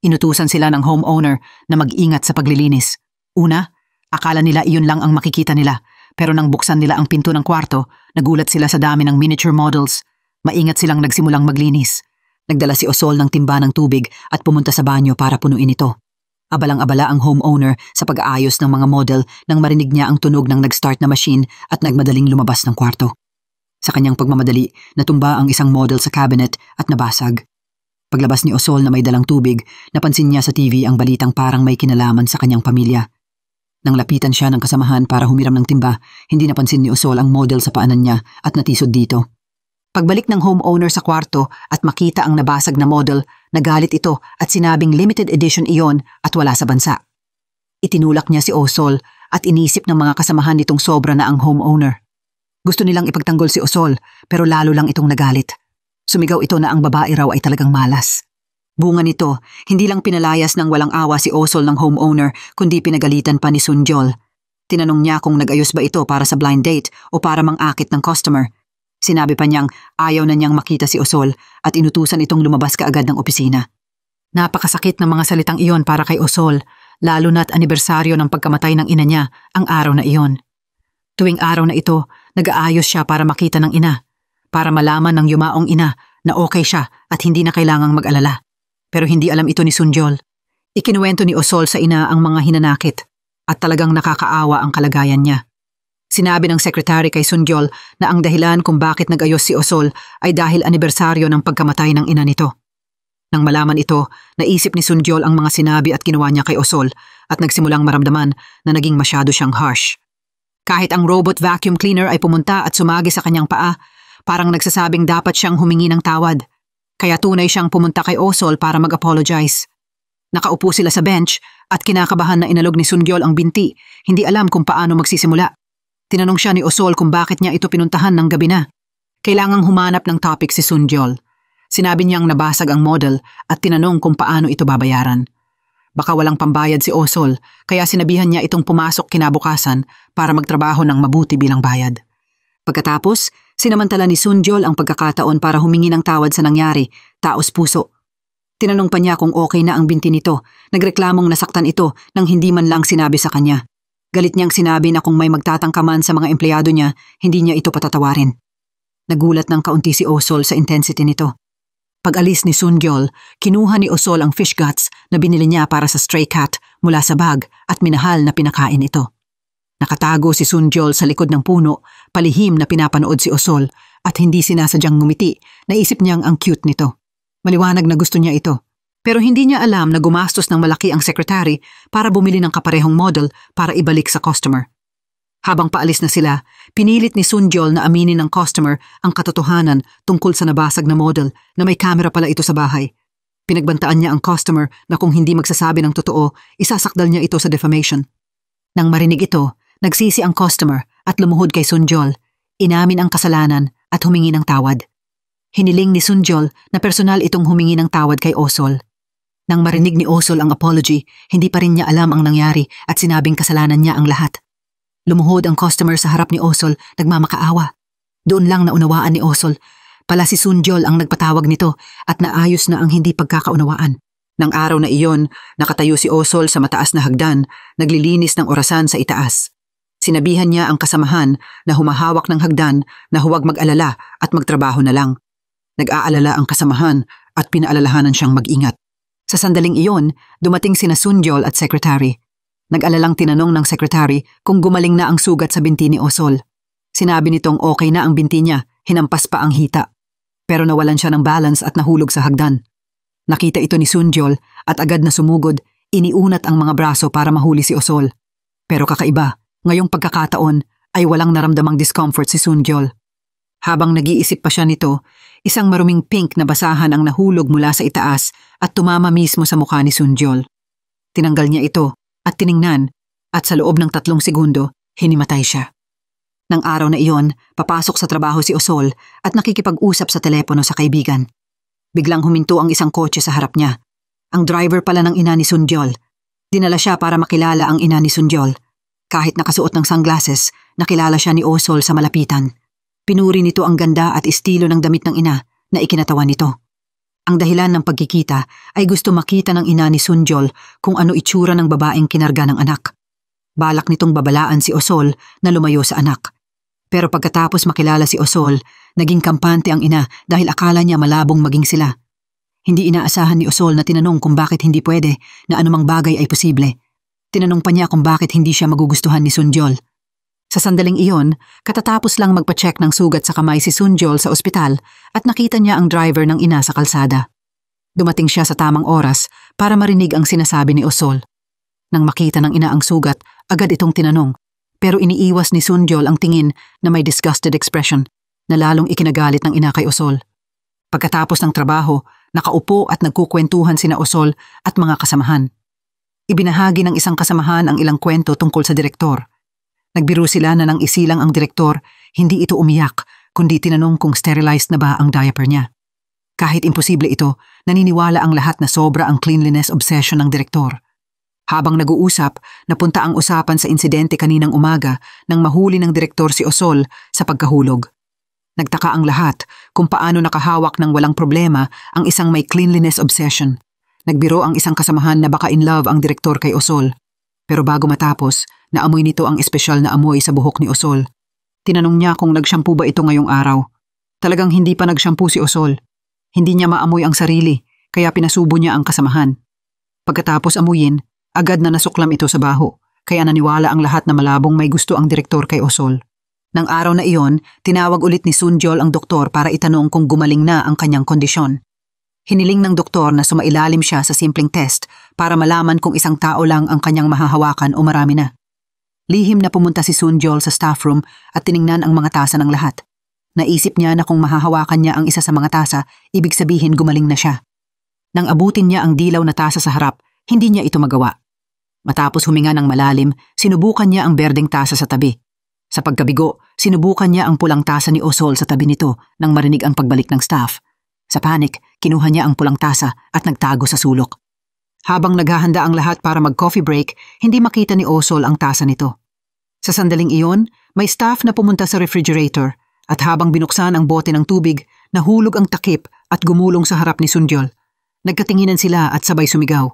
Inutusan sila ng homeowner na mag-ingat sa paglilinis. Una, akala nila iyon lang ang makikita nila pero nang buksan nila ang pinto ng kwarto, nagulat sila sa dami ng miniature models. Maingat silang nagsimulang maglinis. Nagdala si Oh-sol ng timba ng tubig at pumunta sa banyo para punuin ito. Abalang-abala ang homeowner sa pag-aayos ng mga model nang marinig niya ang tunog ng nag-start na machine at nagmadaling lumabas ng kwarto. Sa kanyang pagmamadali, natumba ang isang model sa cabinet at nabasag. Paglabas ni Oh-sol na may dalang tubig, napansin niya sa TV ang balitang parang may kinalaman sa kanyang pamilya. Nang lapitan siya ng kasamahan para humiram ng timba, hindi napansin ni Oh-sol ang model sa paanan niya at natisod dito. Pagbalik ng homeowner sa kwarto at makita ang nabasag na model, nagalit ito at sinabing limited edition iyon at wala sa bansa. Itinulak niya si Oh-sol at inisip ng mga kasamahan nitong sobra na ang homeowner. Gusto nilang ipagtanggol si Oh-sol pero lalo lang itong nagalit. Sumigaw ito na ang babae raw ay talagang malas. Bunga nito, hindi lang pinalayas ng walang awa si Oh-sol ng homeowner kundi pinagalitan pa ni Sun Kyul. Tinanong niya kung nag-ayos ba ito para sa blind date o para mang-akit ng customer. Sinabi pa niyang ayaw na niyang makita si Oh-sol at inutusan itong lumabas kaagad ng opisina. Napakasakit ng mga salitang iyon para kay Oh-sol, lalo na't anibersaryo ng pagkamatay ng ina niya ang araw na iyon. Tuwing araw na ito, nag-aayos siya para makita ng ina, para malaman ng yumaong ina na okay siya at hindi na kailangang mag-alala. Pero hindi alam ito ni Sun Kyul. Ikinuwento ni Oh-sol sa ina ang mga hinanakit at talagang nakakaawa ang kalagayan niya. Sinabi ng sekretary kay Sun Kyul na ang dahilan kung bakit nag-ayos si Oh-sol ay dahil anibersaryo ng pagkamatay ng ina nito. Nang malaman ito, naisip ni Sun Kyul ang mga sinabi at ginawa niya kay Oh-sol at nagsimulang maramdaman na naging masyado siyang harsh. Kahit ang robot vacuum cleaner ay pumunta at sumagi sa kanyang paa, parang nagsasabing dapat siyang humingi ng tawad. Kaya tunay siyang pumunta kay Oh-sol para mag-apologize. Nakaupo sila sa bench at kinakabahan na inalog ni Sun Kyul ang binti, hindi alam kung paano magsisimula. Tinanong siya ni Oh-sol kung bakit niya ito pinuntahan ng gabi na. Kailangang humanap ng topic si Sun Kyul. Sinabi niyang nabasag ang model at tinanong kung paano ito babayaran. Baka walang pambayad si Oh-sol kaya sinabihan niya itong pumasok kinabukasan para magtrabaho ng mabuti bilang bayad. Pagkatapos, sinamantala ni Sun Kyul ang pagkakataon para humingi ng tawad sa nangyari, taos puso. Tinanong pa niya kung okay na ang binti nito, nagreklamong nasaktan ito nang hindi man lang sinabi sa kanya. Galit niyang sinabi na kung may magtatangkaman sa mga empleyado niya, hindi niya ito patatawarin. Nagulat ng kaunti si Oh-sol sa intensity nito. Pag-alis ni Sun Kyul, kinuha ni Oh-sol ang fish guts na binili niya para sa stray cat mula sa bag at minahal na pinakain ito. Nakatago si Sun Kyul sa likod ng puno, palihim na pinapanood si Oh-sol at hindi sinasadyang ngumiti. Naisip niyang ang cute nito. Maliwanag na gusto niya ito. Pero hindi niya alam na gumastos ng malaki ang secretary para bumili ng kaparehong model para ibalik sa customer. Habang paalis na sila, pinilit ni Sunjol na aminin ng customer ang katotohanan tungkol sa nabasag na model na may camera pala ito sa bahay. Pinagbantaan niya ang customer na kung hindi magsasabi ng totoo, isasakdal niya ito sa defamation. Nang marinig ito, nagsisi ang customer at lumuhod kay Sunjol. Inamin ang kasalanan at humingi ng tawad. Hiniling ni Sunjol na personal itong humingi ng tawad kay Osol. Nang marinig ni Osol ang apology, hindi pa rin niya alam ang nangyari at sinabing kasalanan niya ang lahat. Lumuhod ang customer sa harap ni Osol, nagmamakaawa. Doon lang naunawaan ni Osol, pala si Sunjol ang nagpatawag nito at naayos na ang hindi pagkakaunawaan. Nang araw na iyon, nakatayo si Osol sa mataas na hagdan, naglilinis ng orasan sa itaas. Sinabihan niya ang kasamahan na humahawak ng hagdan na huwag mag-alala at magtrabaho na lang. Nag-aalala ang kasamahan at pinaalalahanan siyang mag-ingat. Sa sandaling iyon, dumating sina Sunjol at secretary. Nag-alalang tinanong ng secretary kung gumaling na ang sugat sa binti ni Osol. Sinabi nitong okay na ang binti niya, hinampas pa ang hita. Pero nawalan siya ng balance at nahulog sa hagdan. Nakita ito ni Sunjol at agad na sumugod, iniunat ang mga braso para mahuli si Osol. Pero kakaiba, ngayong pagkakataon ay walang naramdamang discomfort si Sunjol. Habang nag-iisip pa siya nito, isang maruming pink na basahan ang nahulog mula sa itaas at tumama mismo sa mukha ni Sunjol. Tinanggal niya ito at tiningnan at sa loob ng 3 segundo, hinimatay siya. Nang araw na iyon, papasok sa trabaho si Osol at nakikipag-usap sa telepono sa kaibigan. Biglang huminto ang isang kotse sa harap niya. Ang driver pala ng ina ni Sunjol. Dinala siya para makilala ang ina ni Sunjol. Kahit nakasuot ng sunglasses, nakilala siya ni Osol sa malapitan. Pinuri nito ang ganda at estilo ng damit ng ina na ikinatawan nito. Ang dahilan ng pagkikita ay gusto makita ng ina ni Sunjol kung ano itsura ng babaeng kinarga ng anak. Balak nitong babalaan si Osol na lumayo sa anak. Pero pagkatapos makilala si Osol, naging kampante ang ina dahil akala niya malabong maging sila. Hindi inaasahan ni Osol na tinanong kung bakit hindi pwede na anumang bagay ay posible. Tinanong pa niya kung bakit hindi siya magugustuhan ni Sunjol. Sa sandaling iyon, katatapos lang magpa-check ng sugat sa kamay si Sunjol sa ospital at nakita niya ang driver ng ina sa kalsada. Dumating siya sa tamang oras para marinig ang sinasabi ni Osol. Nang makita ng ina ang sugat, agad itong tinanong, pero iniiwas ni Sunjol ang tingin na may disgusted expression na lalong ikinagalit ng ina kay Osol. Pagkatapos ng trabaho, nakaupo at nagkukwentuhan sina Osol at mga kasamahan. Ibinahagi ng isang kasamahan ang ilang kwento tungkol sa direktor. Nagbiro sila na nang isilang ang direktor, hindi ito umiyak, kundi tinanong kung sterilized na ba ang diaper niya. Kahit imposible ito, naniniwala ang lahat na sobra ang cleanliness obsession ng direktor. Habang nag-uusap, napunta ang usapan sa insidente kaninang umaga nang mahuli ng direktor si Osol sa pagkahulog. Nagtaka ang lahat kung paano nakahawak ng walang problema ang isang may cleanliness obsession. Nagbiro ang isang kasamahan na baka in love ang direktor kay Osol. Pero bago matapos, naamoy nito ang espesyal na amoy sa buhok ni Osol. Tinanong niya kung nag-shampoo ba ito ngayong araw. Talagang hindi pa nag-shampoo si Osol. Hindi niya maamoy ang sarili, kaya pinasubo niya ang kasamahan. Pagkatapos amuyin, agad na nasuklam ito sa baho, kaya naniwala ang lahat na malabong may gusto ang direktor kay Osol. Nang araw na iyon, tinawag ulit ni Sunjol ang doktor para itanong kung gumaling na ang kanyang kondisyon. Hiniling ng doktor na sumailalim siya sa simpleng test para malaman kung isang tao lang ang kanyang mahahawakan o marami na. Lihim na pumunta si Sunjol sa staff room at tiningnan ang mga tasa ng lahat. Naisip niya na kung mahahawakan niya ang isa sa mga tasa, ibig sabihin gumaling na siya. Nang abutin niya ang dilaw na tasa sa harap, hindi niya ito magawa. Matapos huminga ng malalim, sinubukan niya ang berdeng tasa sa tabi. Sa pagkabigo, sinubukan niya ang pulang tasa ni Osol sa tabi nito nang marinig ang pagbalik ng staff. Sa panic, kinuha niya ang pulang tasa at nagtago sa sulok. Habang naghahanda ang lahat para mag-coffee break, hindi makita ni Osol ang tasa nito. Sa sandaling iyon, may staff na pumunta sa refrigerator at habang binuksan ang bote ng tubig, nahulog ang takip at gumulong sa harap ni Sunjol. Nagkatinginan sila at sabay sumigaw.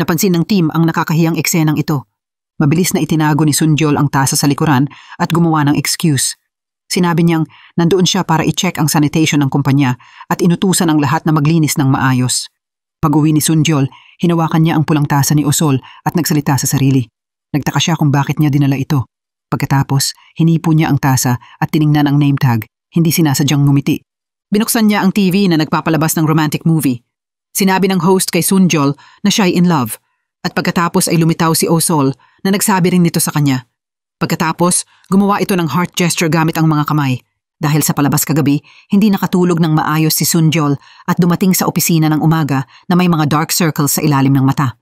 Napansin ng team ang nakakahiyang eksenang ito. Mabilis na itinago ni Sunjol ang tasa sa likuran at gumawa ng excuse. Sinabi niyang nandoon siya para i-check ang sanitation ng kumpanya at inutusan ang lahat na maglinis ng maayos. Pag-uwi ni Sunjol, hinawakan niya ang pulang tasa ni Osol at nagsalita sa sarili. Nagtaka siya kung bakit niya dinala ito. Pagkatapos, hinipo niya ang tasa at tiningnan ang name tag. Hindi sinasadyang ngumiti. Binuksan niya ang TV na nagpapalabas ng romantic movie. Sinabi ng host kay Sunjol na siya'y in love. At pagkatapos ay lumitaw si Oh-sol na nagsabi rin nito sa kanya. Pagkatapos, gumawa ito ng heart gesture gamit ang mga kamay. Dahil sa palabas kagabi, hindi nakatulog ng maayos si Sunjol at dumating sa opisina ng umaga na may mga dark circles sa ilalim ng mata.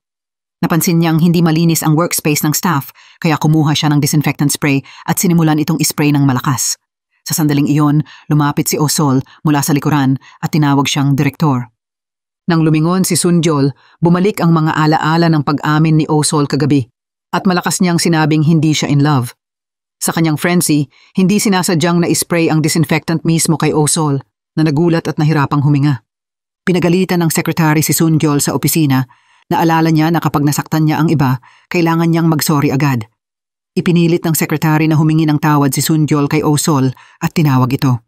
Napansin niyang hindi malinis ang workspace ng staff kaya kumuha siya ng disinfectant spray at sinimulan itong ispray ng malakas. Sa sandaling iyon, lumapit si Oh-sol mula sa likuran at tinawag siyang direktor. Nang lumingon si Sunjol, bumalik ang mga alaala ng pag-amin ni Oh-sol kagabi at malakas niyang sinabing hindi siya in love. Sa kanyang frenzy, hindi sinasadyang na-spray ang disinfectant mismo kay Oh-sol na nagulat at nahirapang huminga. Pinagalitan ng secretary si Sunjol sa opisina. Naalala niya na kapag nasaktan niya ang iba, kailangan niyang mag-sorry agad. Ipinilit ng secretary na humingi ng tawad si Sunjol kay Oh-sol at tinawag ito.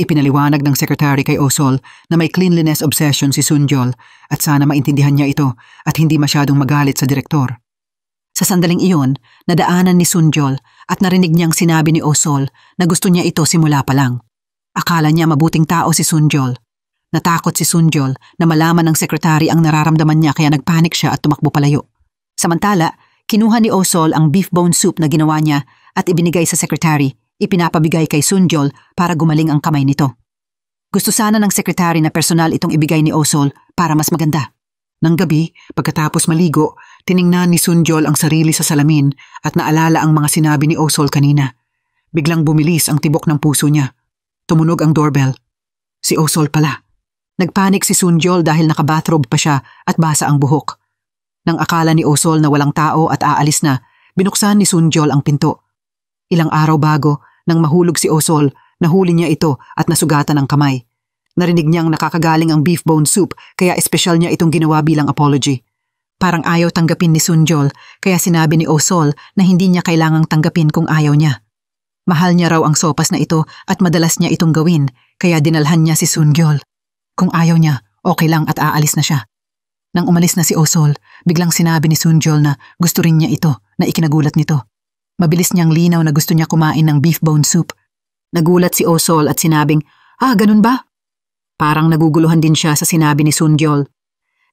Ipinaliwanag ng secretary kay Oh-sol na may cleanliness obsession si Sunjol at sana maintindihan niya ito at hindi masyadong magalit sa direktor. Sa sandaling iyon, nadaanan ni Sunjol at narinig niyang sinabi ni Oh-sol na gusto niya ito simula pa lang. Akala niya mabuting tao si Sunjol. Natakot si Sunjol na malaman ng sekretary ang nararamdaman niya kaya nagpanik siya at tumakbo palayo. Samantala, kinuha ni Oh-sol ang beef bone soup na ginawa niya at ibinigay sa sekretary, ipinapabigay kay Sunjol para gumaling ang kamay nito. Gusto sana ng sekretary na personal itong ibigay ni Oh-sol para mas maganda. Nang gabi, pagkatapos maligo, tiningnan ni Sunjol ang sarili sa salamin at naalala ang mga sinabi ni Oh-sol kanina. Biglang bumilis ang tibok ng puso niya. Tumunog ang doorbell. Si Oh-sol pala. Nagpanik si Sunjol dahil nakabathrobe pa siya at basa ang buhok. Nang akala ni Oh-sol na walang tao at aalis na, binuksan ni Sunjol ang pinto. Ilang araw bago, nang mahulog si Oh-sol, nahuli niya ito at nasugatan ang kamay. Narinig niyang nakakagaling ang beef bone soup kaya espesyal niya itong ginawa bilang apology. Parang ayaw tanggapin ni Sunjol kaya sinabi ni Oh-sol na hindi niya kailangang tanggapin kung ayaw niya. Mahal niya raw ang sopas na ito at madalas niya itong gawin kaya dinalhan niya si Sunjol. Kung ayaw niya, okay lang at aalis na siya. Nang umalis na si Oh-sol, biglang sinabi ni Sunjol na gusto rin niya ito na ikinagulat nito. Mabilis niyang linaw na gusto niya kumain ng beef bone soup. Nagulat si Oh-sol at sinabing, ganun ba? Parang naguguluhan din siya sa sinabi ni Sunjol.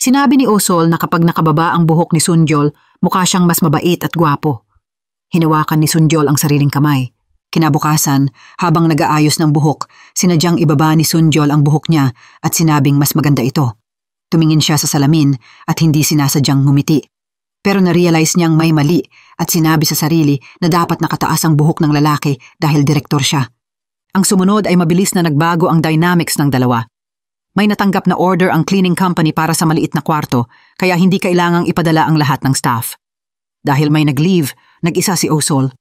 Sinabi ni Oh-sol na kapag nakababa ang buhok ni Sunjol, mukha siyang mas mabait at gwapo. Hinawakan ni Sunjol ang sariling kamay. Kinabukasan, habang nag-aayos ng buhok, sinadyang ibaba ni Sunjol ang buhok niya at sinabing mas maganda ito. Tumingin siya sa salamin at hindi sinasadyang ngumiti. Pero na-realize niyang may mali at sinabi sa sarili na dapat nakataas ang buhok ng lalaki dahil direktor siya. Ang sumunod ay mabilis na nagbago ang dynamics ng dalawa. May natanggap na order ang cleaning company para sa maliit na kwarto kaya hindi kailangang ipadala ang lahat ng staff. Dahil may nag-leave, nag-isa si Oh-sol.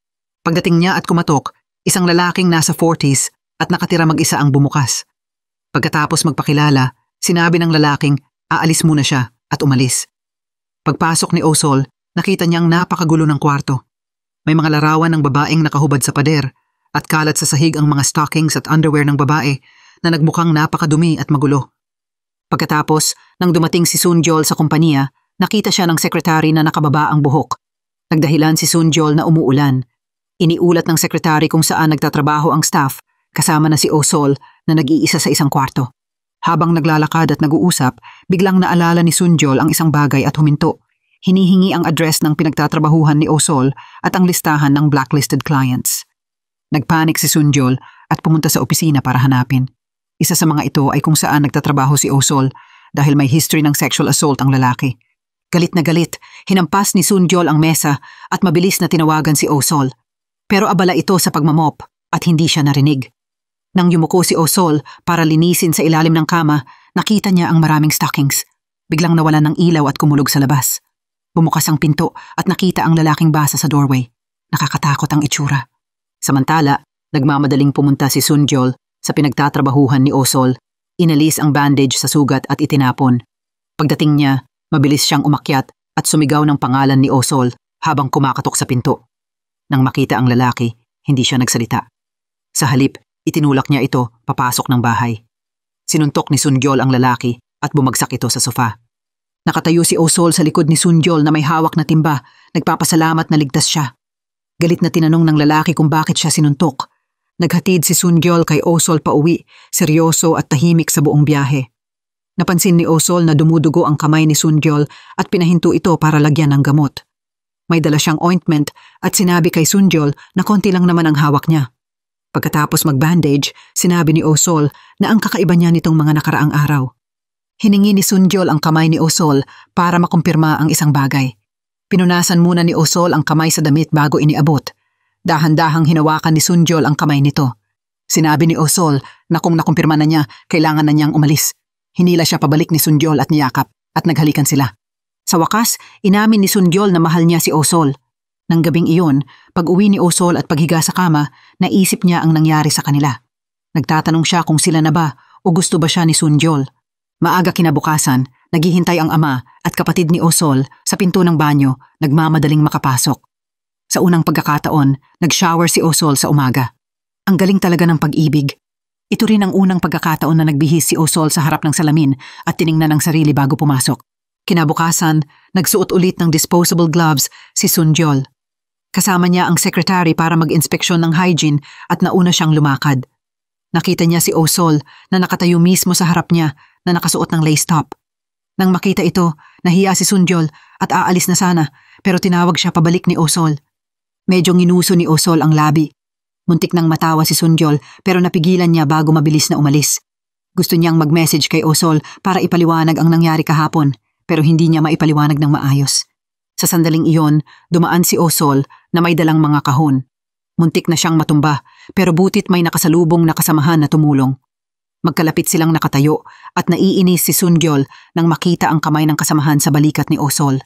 Pagdating niya at kumatok, isang lalaking nasa 40s at nakatira mag-isa ang bumukas. Pagkatapos magpakilala, sinabi ng lalaking aalis muna siya at umalis. Pagpasok ni Oh-sol, nakita niyang napakagulo ng kwarto. May mga larawan ng babaeng nakahubad sa pader at kalat sa sahig ang mga stockings at underwear ng babae na nagmukhang napakadumi at magulo. Pagkatapos, nang dumating si Sunjol sa kumpanya, nakita siya ng sekretary na nakababa ang buhok. Nagdahilan si Sunjol na umuulan. Iniulat ng sekretary kung saan nagtatrabaho ang staff, kasama na si Oh-sol na nag-iisa sa isang kwarto. Habang naglalakad at nag-uusap, biglang naalala ni Sunjol ang isang bagay at huminto. Hinihingi ang address ng pinagtatrabahuhan ni Oh-sol at ang listahan ng blacklisted clients. Nagpanik si Sunjol at pumunta sa opisina para hanapin. Isa sa mga ito ay kung saan nagtatrabaho si Oh-sol dahil may history ng sexual assault ang lalaki. Galit na galit, hinampas ni Sunjol ang mesa at mabilis na tinawagan si Oh-sol. Pero abala ito sa pagmamop at hindi siya narinig. Nang yumuko si Oh-sol para linisin sa ilalim ng kama, nakita niya ang maraming stockings. Biglang nawalan ng ilaw at kumulog sa labas. Bumukas ang pinto at nakita ang lalaking basa sa doorway. Nakakatakot ang itsura. Samantala, nagmamadaling pumunta si Sunjol sa pinagtatrabahuhan ni Oh-sol. Inalis ang bandage sa sugat at itinapon. Pagdating niya, mabilis siyang umakyat at sumigaw ng pangalan ni Oh-sol habang kumakatok sa pinto. Nang makita ang lalaki, hindi siya nagsalita. Sa halip, itinulak niya ito papasok ng bahay. Sinuntok ni Sunjol ang lalaki at bumagsak ito sa sofa. Nakatayo si Oh-sol sa likod ni Sunjol na may hawak na timba, nagpapasalamat na ligtas siya. Galit na tinanong ng lalaki kung bakit siya sinuntok. Naghatid si Sungyol kay Osol pauwi, seryoso at tahimik sa buong biyahe. Napansin ni Osol na dumudugo ang kamay ni Sungyol at pinahinto ito para lagyan ng gamot. May dala siyang ointment at sinabi kay Sungyol na konti lang naman ang hawak niya. Pagkatapos mag-bandage, sinabi ni Osol na ang kakaiba niya nitong mga nakaraang araw. Hiningi ni Sungyol ang kamay ni Osol para makumpirma ang isang bagay. Pinunasan muna ni Osol ang kamay sa damit bago iniabot. Dahan-dahang hinawakan ni Sungyol ang kamay nito. Sinabi ni Osol na kung nakumpirma na niya, kailangan na niyang umalis. Hinila siya pabalik ni Sungyol at niyakap at naghalikan sila. Sa wakas, inamin ni Sungyol na mahal niya si Osol. Nang gabing iyon, pag-uwi ni Osol at paghiga sa kama, naisip niya ang nangyari sa kanila. Nagtatanong siya kung sila na ba o gusto ba siya ni Sungyol. Maaga kinabukasan, naghihintay ang ama at kapatid ni Osol sa pinto ng banyo, nagmamadaling makapasok. Sa unang pagkakataon, nag-shower si Osol sa umaga. Ang galing talaga ng pag-ibig. Ito rin ang unang pagkakataon na nagbihis si Osol sa harap ng salamin at tiningnan ang sarili bago pumasok. Kinabukasan, nagsuot ulit ng disposable gloves si Sungyol. Kasama niya ang secretary para mag-inspeksyon ng hygiene at nauna siyang lumakad. Nakita niya si Osol na nakatayo mismo sa harap niya na nakasuot ng lace top. Nang makita ito, nahiya si Sungyol at aalis na sana pero tinawag siya pabalik ni Osol. Medyo nginuso ni Osol ang labi. Muntik nang matawa si Sungyol pero napigilan niya bago mabilis na umalis. Gusto niyang mag-message kay Osol para ipaliwanag ang nangyari kahapon pero hindi niya maipaliwanag ng maayos. Sa sandaling iyon, dumaan si Osol na may dalang mga kahon. Muntik na siyang matumba pero butit may nakasalubong na kasamahan na tumulong. Magkalapit silang nakatayo at naiinis si Sungyol nang makita ang kamay ng kasamahan sa balikat ni Osol.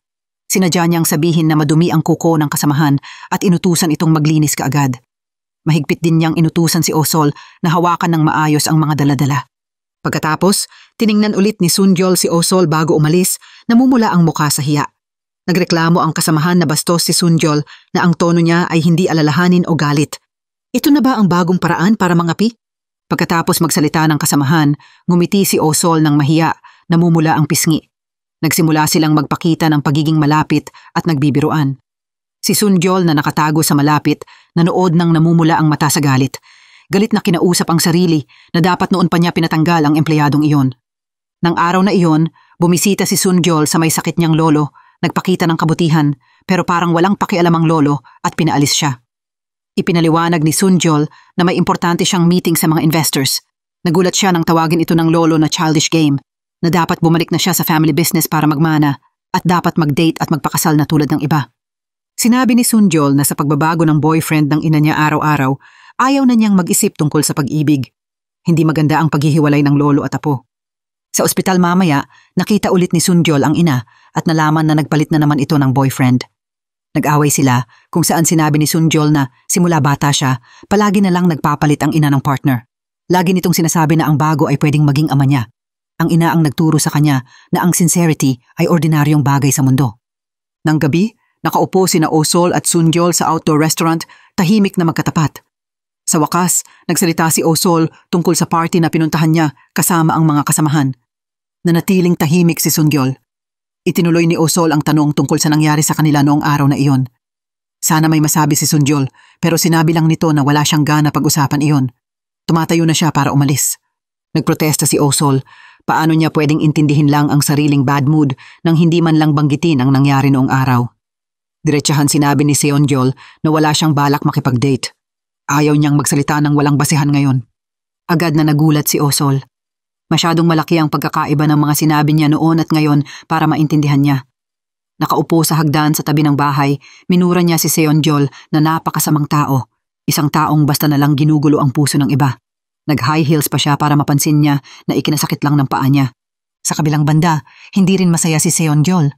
Sinadya niyang sabihin na madumi ang kuko ng kasamahan at inutusan itong maglinis kaagad. Mahigpit din niyang inutusan si Osol na hawakan ng maayos ang mga daladala. Pagkatapos, tiningnan ulit ni Sungyol si Osol bago umalis, namumula ang mukha sa hiya. Nagreklamo ang kasamahan na bastos si Sungyol na ang tono niya ay hindi alalahanin o galit. Ito na ba ang bagong paraan para mangapi? Pagkatapos magsalita ng kasamahan, ngumiti si Osol ng mahiya, namumula ang pisngi. Nagsimula silang magpakita ng pagiging malapit at nagbibiruan. Si Sungyol na nakatago sa malapit, nanood ng namumula ang mata sa galit. Galit na kinausap ang sarili na dapat noon pa niya pinatanggal ang empleyadong iyon. Nang araw na iyon, bumisita si Sungyol sa may sakit niyang lolo, nagpakita ng kabutihan pero parang walang pakialam ang lolo at pinaalis siya. Ipinaliwanag ni Sungyol na may importante siyang meeting sa mga investors. Nagulat siya nang tawagin ito ng lolo na childish game, na dapat bumalik na siya sa family business para magmana at dapat mag-date at magpakasal na tulad ng iba. Sinabi ni Sungyol na sa pagbabago ng boyfriend ng ina niya araw-araw, ayaw na niyang mag-isip tungkol sa pag-ibig. Hindi maganda ang paghihiwalay ng lolo at apo. Sa ospital mamaya, nakita ulit ni Sungyol ang ina at nalaman na nagpalit na naman ito ng boyfriend. Nag-away sila kung saan sinabi ni Sungyol na simula bata siya, palagi na lang nagpapalit ang ina ng partner. Lagi nitong sinasabi na ang bago ay pwedeng maging ama niya. Ang ina ang nagturo sa kanya na ang sincerity ay ordinaryong bagay sa mundo. Nang gabi, nakaupo sina Osol at Sungyol sa outdoor restaurant, tahimik na magkatapat. Sa wakas, nagsalita si Osol tungkol sa party na pinuntahan niya kasama ang mga kasamahan. Nanatiling tahimik si Sungyol. Itinuloy ni Osol ang tanong tungkol sa nangyari sa kanila noong araw na iyon. Sana may masabi si Sungyol pero sinabi lang nito na wala siyang gana pag-usapan iyon. Tumatayo na siya para umalis. Nagprotesta si Osol. Paano niya pwedeng intindihin lang ang sariling bad mood nang hindi man lang banggitin ang nangyari noong araw? Diretsahan sinabi ni Sungyol na wala siyang balak makipag-date. Ayaw niyang magsalita ng walang basehan ngayon. Agad na nagulat si Osol. Masyadong malaki ang pagkakaiba ng mga sinabi niya noon at ngayon para maintindihan niya. Nakaupo sa hagdan sa tabi ng bahay, minura niya si Sungyol na napakasamang tao. Isang taong basta na lang ginugulo ang puso ng iba. Nag-high heels pa siya para mapansin niya na ikinasakit lang ng paa niya. Sa kabilang banda, hindi rin masaya si Sungyol.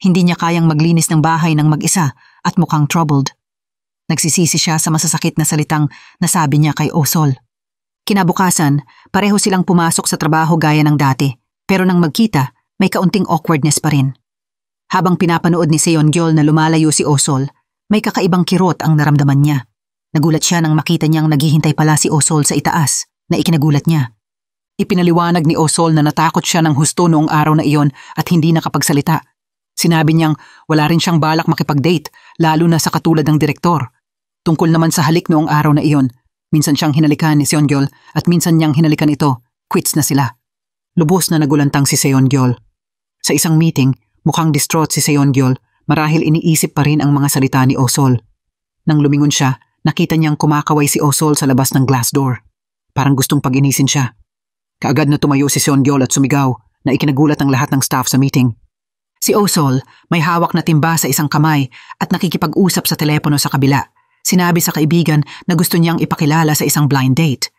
Hindi niya kayang maglinis ng bahay ng mag-isa at mukhang troubled. Nagsisisi siya sa masasakit na salitang nasabi niya kay Osol. Kinabukasan, pareho silang pumasok sa trabaho gaya ng dati, pero nang magkita, may kaunting awkwardness pa rin. Habang pinapanood ni Sungyol na lumalayo si Osol, may kakaibang kirot ang naramdaman niya. Nagulat siya nang makita niyang naghihintay pala si Osol sa itaas, na ikinagulat niya. Ipinaliwanag ni Osol na natakot siya ng husto noong araw na iyon at hindi nakapagsalita. Sinabi niyang wala rin siyang balak makipag-date, lalo na sa katulad ng direktor. Tungkol naman sa halik noong araw na iyon, Minsan siyang hinalikan ni Seongyol at minsan niyang hinalikan ito. Quits na sila. Lubos na nagulantang si Seongyol. Sa isang meeting, mukhang distraught si Seongyol marahil iniisip pa rin ang mga salita ni Oh-sol. Nang lumingon siya, nakita niyang kumakaway si Oh-sol sa labas ng glass door. Parang gustong pag-inisin siya. Kaagad na tumayo si Seongyol at sumigaw na ikinagulat ang lahat ng staff sa meeting. Si Oh-sol may hawak na timba sa isang kamay at nakikipag-usap sa telepono sa kabila. Sinabi sa kaibigan na gusto niyang ipakilala sa isang blind date.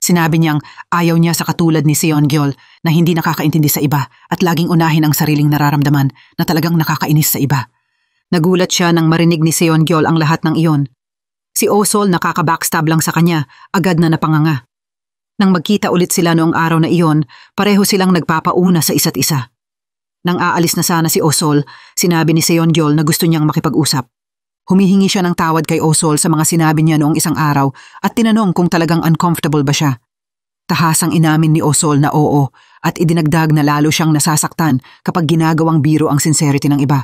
Sinabi niyang ayaw niya sa katulad ni Seongyol na hindi nakakaintindi sa iba at laging unahin ang sariling nararamdaman na talagang nakakainis sa iba. Nagulat siya nang marinig ni Seongyol ang lahat ng iyon. Si Oh-sol nakaka-backstab lang sa kanya, agad na napanganga. Nang magkita ulit sila noong araw na iyon, pareho silang nagpapauna sa isa't isa. Nang aalis na sana si Oh-sol, sinabi ni Seongyol na gusto niyang makipag-usap. Humihingi siya ng tawad kay Oh-sol sa mga sinabi niya noong isang araw at tinanong kung talagang uncomfortable ba siya. Tahasang inamin ni Oh-sol na oo at idinagdag na lalo siyang nasasaktan kapag ginagawang biro ang sincerity ng iba.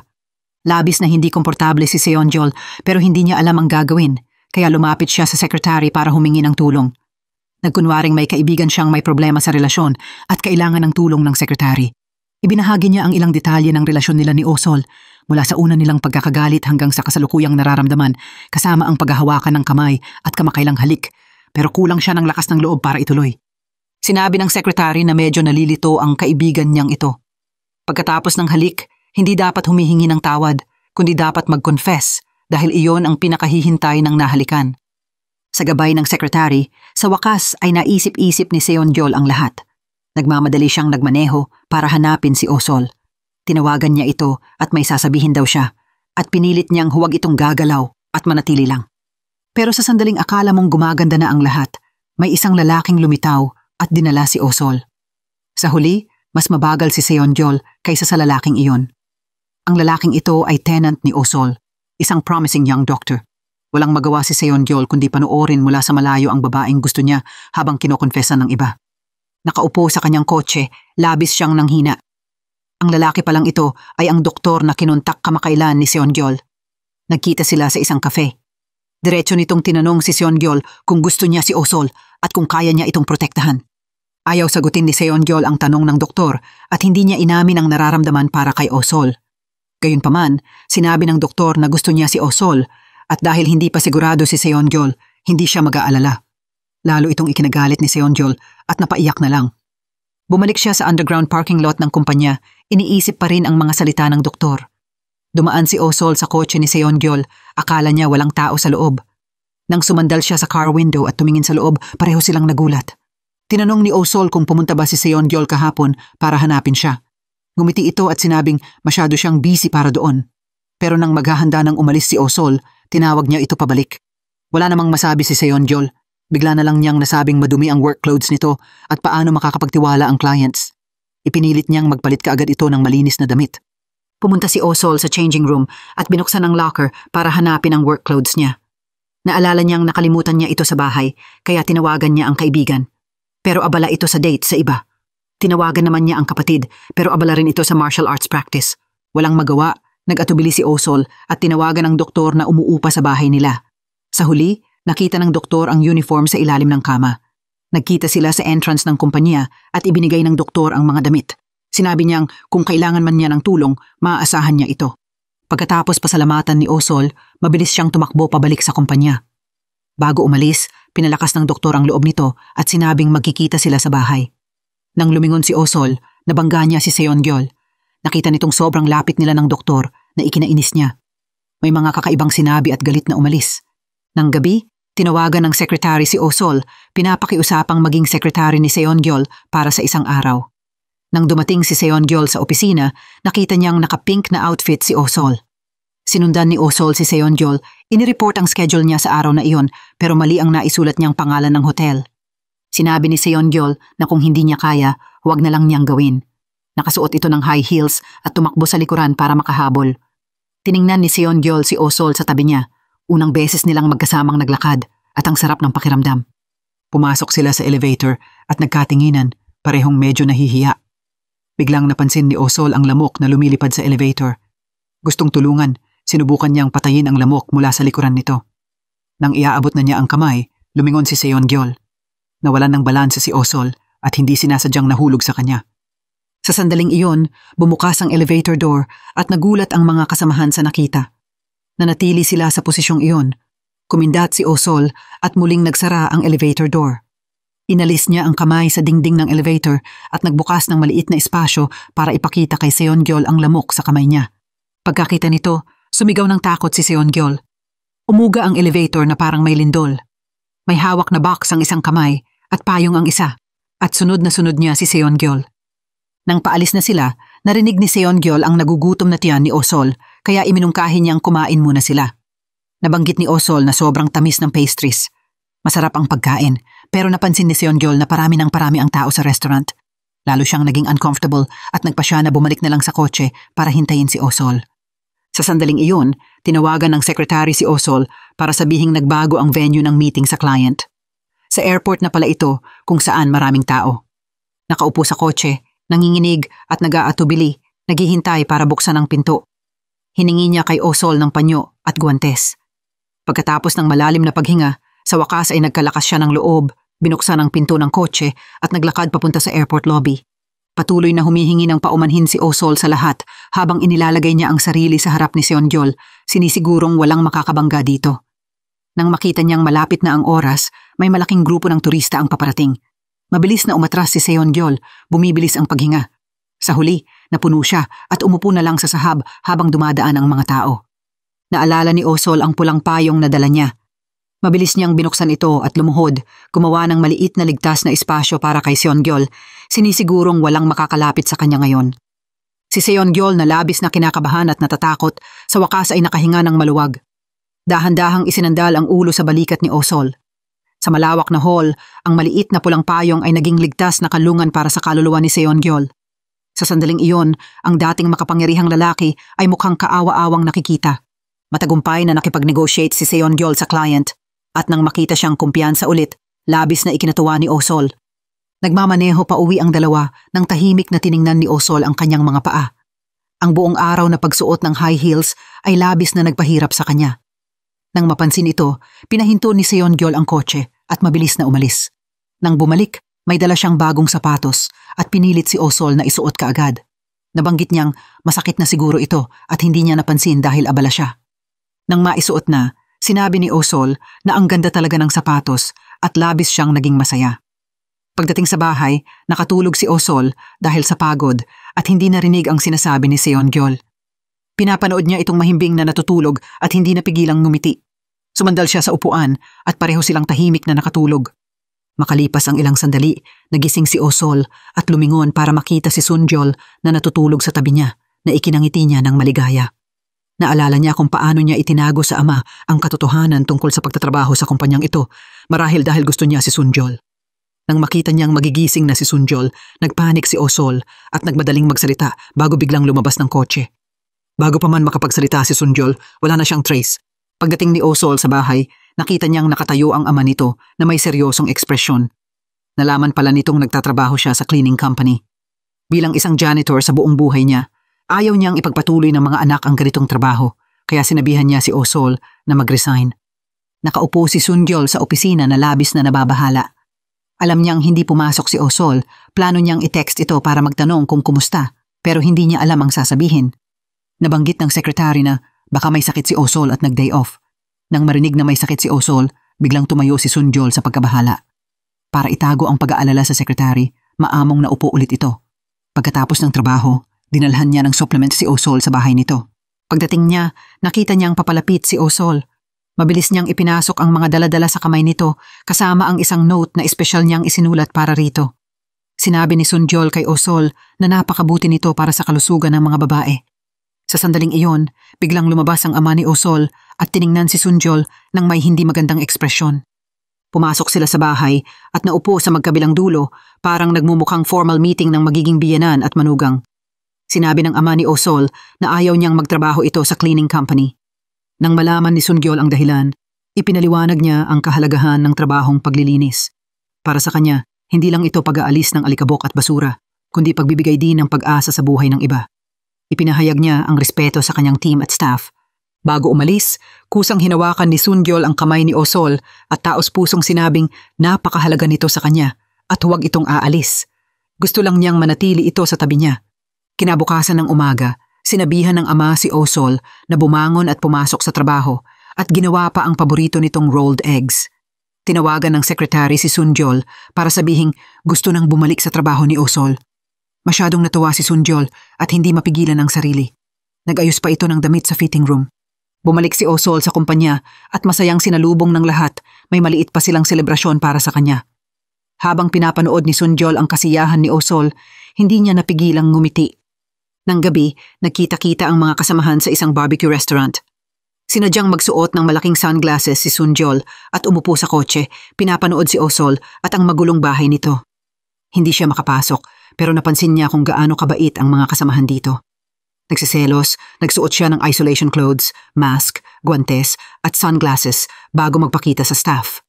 Labis na hindi komportable si Seongyol pero hindi niya alam ang gagawin kaya lumapit siya sa secretary para humingi ng tulong. Nagkunwaring may kaibigan siyang may problema sa relasyon at kailangan ng tulong ng secretary. Ibinahagi niya ang ilang detalye ng relasyon nila ni Oh-sol mula sa una nilang pagkakagalit hanggang sa kasalukuyang nararamdaman kasama ang paghahawakan ng kamay at kamakailang halik pero kulang siya ng lakas ng loob para ituloy. Sinabi ng secretary na medyo nalilito ang kaibigan niyang ito. Pagkatapos ng halik, hindi dapat humihingi ng tawad kundi dapat mag-confess dahil iyon ang pinakahihintay ng nahalikan. Sa gabay ng secretary, sa wakas ay naisip-isip ni Seongyol ang lahat. Nagmamadali siyang nagmaneho para hanapin si Oh-sol. Tinawagan niya ito at may sasabihin daw siya at pinilit niyang huwag itong gagalaw at manatili lang. Pero sa sandaling akala mong gumaganda na ang lahat, may isang lalaking lumitaw at dinala si Oh-sol. Sa huli, mas mabagal si Seongyol kaysa sa lalaking iyon. Ang lalaking ito ay tenant ni Oh-sol, isang promising young doctor. Walang magawa si Seongyol kundi panoorin mula sa malayo ang babaeng gusto niya habang kinokonfesan ng iba. Nakaupo sa kanyang kotse, labis siyang nanghina. Ang lalaki palang ito ay ang doktor na kinontak kamakailan ni Seongyol. Nagkita sila sa isang kafe. Diretso nitong tinanong si Seongyol kung gusto niya si Oh-sol at kung kaya niya itong protektahan. Ayaw sagutin ni Seongyol ang tanong ng doktor at hindi niya inamin ang nararamdaman para kay Oh-sol. Gayunpaman, sinabi ng doktor na gusto niya si Oh-sol at dahil hindi pa sigurado si Seongyol, hindi siya mag-aalala. Lalo itong ikinagalit ni Seongyol at napaiyak na lang. Bumalik siya sa underground parking lot ng kumpanya, iniisip pa rin ang mga salita ng doktor. Dumaan si Oh-sol sa kotse ni Seongyol, akala niya walang tao sa loob. Nang sumandal siya sa car window at tumingin sa loob, pareho silang nagulat. Tinanong ni Oh-sol kung pumunta ba si Seongyol kahapon para hanapin siya. Ngumiti ito at sinabing masyado siyang busy para doon. Pero nang maghahanda ng umalis si Oh-sol, tinawag niya ito pabalik. Wala namang masabi si Seongyol. Bigla na lang niyang nasabing madumi ang work clothes nito at paano makakapagtiwala ang clients. Ipinilit niyang magpalit kaagad ito ng malinis na damit. Pumunta si Oh-sol sa changing room at binuksan ang locker para hanapin ang work clothes niya. Naalala niyang nakalimutan niya ito sa bahay kaya tinawagan niya ang kaibigan. Pero abala ito sa date sa iba. Tinawagan naman niya ang kapatid pero abala rin ito sa martial arts practice. Walang magawa, nag-atubili si Oh-sol at tinawagan ang doktor na umuupa sa bahay nila. Sa huli, nakita ng doktor ang uniform sa ilalim ng kama. Nagkita sila sa entrance ng kumpanya at ibinigay ng doktor ang mga damit. Sinabi niyang kung kailangan man niya ng tulong, maaasahan niya ito. Pagkatapos pasalamatan ni Oh-sol, mabilis siyang tumakbo pabalik sa kumpanya. Bago umalis, pinalakas ng doktor ang loob nito at sinabing magkikita sila sa bahay. Nang lumingon si Oh-sol, nabangga niya si Seongyol. Nakita nitong sobrang lapit nila ng doktor na ikinainis niya. May mga kakaibang sinabi at galit na umalis. Nang gabi, tinawagan ng secretary si Oh-sol, pinapakiusapang maging secretary ni Seongyol para sa isang araw. Nang dumating si Seongyol sa opisina, nakita niyang naka-pink na outfit si Oh-sol. Sinundan ni Oh-sol si Seongyol, inireport ang schedule niya sa araw na iyon pero mali ang naisulat niyang pangalan ng hotel. Sinabi ni Seongyol na kung hindi niya kaya, huwag na lang niyang gawin. Nakasuot ito ng high heels at tumakbo sa likuran para makahabol. Tiningnan ni Seongyol si Oh-sol sa tabi niya. Unang beses nilang magkasamang naglakad at ang sarap ng pakiramdam. Pumasok sila sa elevator at nagkatinginan, parehong medyo nahihiya. Biglang napansin ni Oh-sol ang lamok na lumilipad sa elevator. Gustong tulungan, sinubukan niyang patayin ang lamok mula sa likuran nito. Nang iaabot na niya ang kamay, Lumingon si Seongyol. Nawalan ng balanse si Osol at hindi sinasadyang nahulog sa kanya. Sa sandaling iyon, bumukas ang elevator door at nagulat ang mga kasamahan sa nakita. Nanatili sila sa posisyong iyon. Kumindat si Osol at muling nagsara ang elevator door. Inalis niya ang kamay sa dingding ng elevator at nagbukas ng maliit na espasyo para ipakita kay Seongyol ang lamok sa kamay niya. Pagkakita nito, sumigaw ng takot si Seongyol. Umuga ang elevator na parang may lindol. May hawak na box ang isang kamay at payong ang isa, at sunod na sunod niya si Seongyol. Nang paalis na sila, narinig ni Seongyol ang nagugutom na tiyan ni Osol, kaya iminungkahi niyang kumain muna sila. Nabanggit ni Osol na sobrang tamis ng pastries. Masarap ang pagkain, pero napansin ni Seongyol na parami ang tao sa restaurant. Lalo siyang naging uncomfortable at nagpasya na bumalik na lang sa kotse para hintayin si Osol. Sa sandaling iyon, tinawagan ng sekretary si Osol para sabihing nagbago ang venue ng meeting sa client. Sa airport na pala ito kung saan maraming tao. Nakaupo sa kotse, nanginginig at nag-aatubili, naghihintay para buksan ang pinto. Hiningi niya kay Osol ng panyo at guwantes. Pagkatapos ng malalim na paghinga, sa wakas ay nagkalakas siya ng loob, binuksan ang pinto ng kotse at naglakad papunta sa airport lobby. Patuloy na humihingi ng paumanhin si Osol sa lahat habang inilalagay niya ang sarili sa harap ni Seongyol, sinisigurong walang makakabangga dito. Nang makita niyang malapit na ang oras, may malaking grupo ng turista ang paparating. Mabilis na umatras si Seongyol, bumibilis ang paghinga. Sa huli, napuno siya at umupo na lang sa sahab habang dumadaan ang mga tao. Naalala ni Osol ang pulang payong na dala niya. Mabilis niyang binuksan ito at lumuhod, gumawa ng maliit na ligtas na espasyo para kay Seongyol, sinisigurong walang makakalapit sa kanya ngayon. Si Seongyol na labis na kinakabahan at natatakot, sa wakas ay nakahinga ng maluwag. Dahan-dahang isinandal ang ulo sa balikat ni Osol. Sa malawak na hall, ang maliit na pulang payong ay naging ligtas na kalungan para sa kaluluwa ni Seongyol. Sa sandaling iyon, ang dating makapangyarihang lalaki ay mukhang kaawa-awang nakikita. Matagumpay na nakipag-negotiate si Seongyol sa client at nang makita siyang kumpiyansa ulit, labis na ikinatuwa ni Osol. Nagmamaneho pa uwi ang dalawa nang tahimik na tiningnan ni Osol ang kanyang mga paa. Ang buong araw na pagsuot ng high heels ay labis na nagpahirap sa kanya. Nang mapansin ito, pinahinto ni Seongyol ang kotse at mabilis na umalis. Nang bumalik, may dala siyang bagong sapatos at pinilit si Osol na isuot kaagad. Nabanggit niyang masakit na siguro ito at hindi niya napansin dahil abala siya. Nang maisuot na, sinabi ni Osol na ang ganda talaga ng sapatos at labis siyang naging masaya. Pagdating sa bahay, nakatulog si Osol dahil sa pagod at hindi narinig ang sinasabi ni Seongyol. Pinapanood niya itong mahimbing na natutulog at hindi napigilang ngumiti. Sumandal siya sa upuan at pareho silang tahimik na nakatulog. Makalipas ang ilang sandali, nagising si Osol at lumingon para makita si Sunjol na natutulog sa tabi niya na ikinangiti niya ng maligaya. Naalala niya kung paano niya itinago sa ama ang katotohanan tungkol sa pagtatrabaho sa kumpanyang ito, marahil dahil gusto niya si Sunjol. Nang makita niyang magigising na si Sunjol, nagpanik si Osol at nagmadaling magsalita bago biglang lumabas ng kotse. Bago pa man makapagsalita si Sunjol, wala na siyang trace. Pagdating ni Osol sa bahay, nakita niyang nakatayo ang ama nito na may seryosong ekspresyon. Nalaman pala nitong nagtatrabaho siya sa cleaning company. Bilang isang janitor sa buong buhay niya, ayaw niyang ipagpatuloy ng mga anak ang ganitong trabaho, kaya sinabihan niya si Osol na mag-resign. Nakaupo si Sunjol sa opisina na labis na nababahala. Alam niyang hindi pumasok si Osol, plano niyang i-text ito para magtanong kung kumusta, pero hindi niya alam ang sasabihin. Nabanggit ng sekretary na baka may sakit si Osol at nag-day off. Nang marinig na may sakit si Osol, biglang tumayo si Sunjol sa pagkabahala. Para itago ang pag-aalala sa sekretary, maamong naupo ulit ito. Pagkatapos ng trabaho, dinalhan niya ng supplement si Osol sa bahay nito. Pagdating niya, nakita niyang papalapit si Osol. Mabilis niyang ipinasok ang mga dala-dala sa kamay nito kasama ang isang note na espesyal niyang isinulat para rito. Sinabi ni Sunjol kay Osol na napakabuti nito para sa kalusugan ng mga babae. Sa sandaling iyon, biglang lumabas ang ama ni Osol at tiningnan si Sunjol ng may hindi magandang ekspresyon. Pumasok sila sa bahay at naupo sa magkabilang dulo, parang nagmumukhang formal meeting ng magiging biyenan at manugang. Sinabi ng ama ni Osol na ayaw niyang magtrabaho ito sa cleaning company. Nang malaman ni Sunjol ang dahilan, ipinaliwanag niya ang kahalagahan ng trabahong paglilinis. Para sa kanya, hindi lang ito pag-aalis ng alikabok at basura, kundi pagbibigay din ng pag-asa sa buhay ng iba. Ipinahayag niya ang respeto sa kanyang team at staff. Bago umalis, kusang hinawakan ni Sungyol ang kamay ni Osol at taos-pusong sinabing napakahalaga nito sa kanya at huwag itong aalis. Gusto lang niyang manatili ito sa tabi niya. Kinabukasan ng umaga, sinabihan ng ama si Osol na bumangon at pumasok sa trabaho at ginawa pa ang paborito nitong rolled eggs. Tinawagan ng sekretary si Sungyol para sabihing gusto nang bumalik sa trabaho ni Osol. Masyadong natuwa si Sungyol at hindi mapigilan ang sarili. Nag-ayos pa ito ng damit sa fitting room. Bumalik si Osol sa kumpanya at masayang sinalubong ng lahat, may maliit pa silang selebrasyon para sa kanya. Habang pinapanood ni Sungyol ang kasiyahan ni Osol, hindi niya napigilang ngumiti. Nang gabi, nagkita-kita ang mga kasamahan sa isang barbecue restaurant. Sinadyang magsuot ng malaking sunglasses si Sungyol at umupo sa kotse, pinapanood si Osol at ang magulong bahay nito. Hindi siya makapasok pero napansin niya kung gaano kabait ang mga kasamahan dito. Nagsiselos, nagsuot siya ng isolation clothes, mask, guantes at sunglasses bago magpakita sa staff.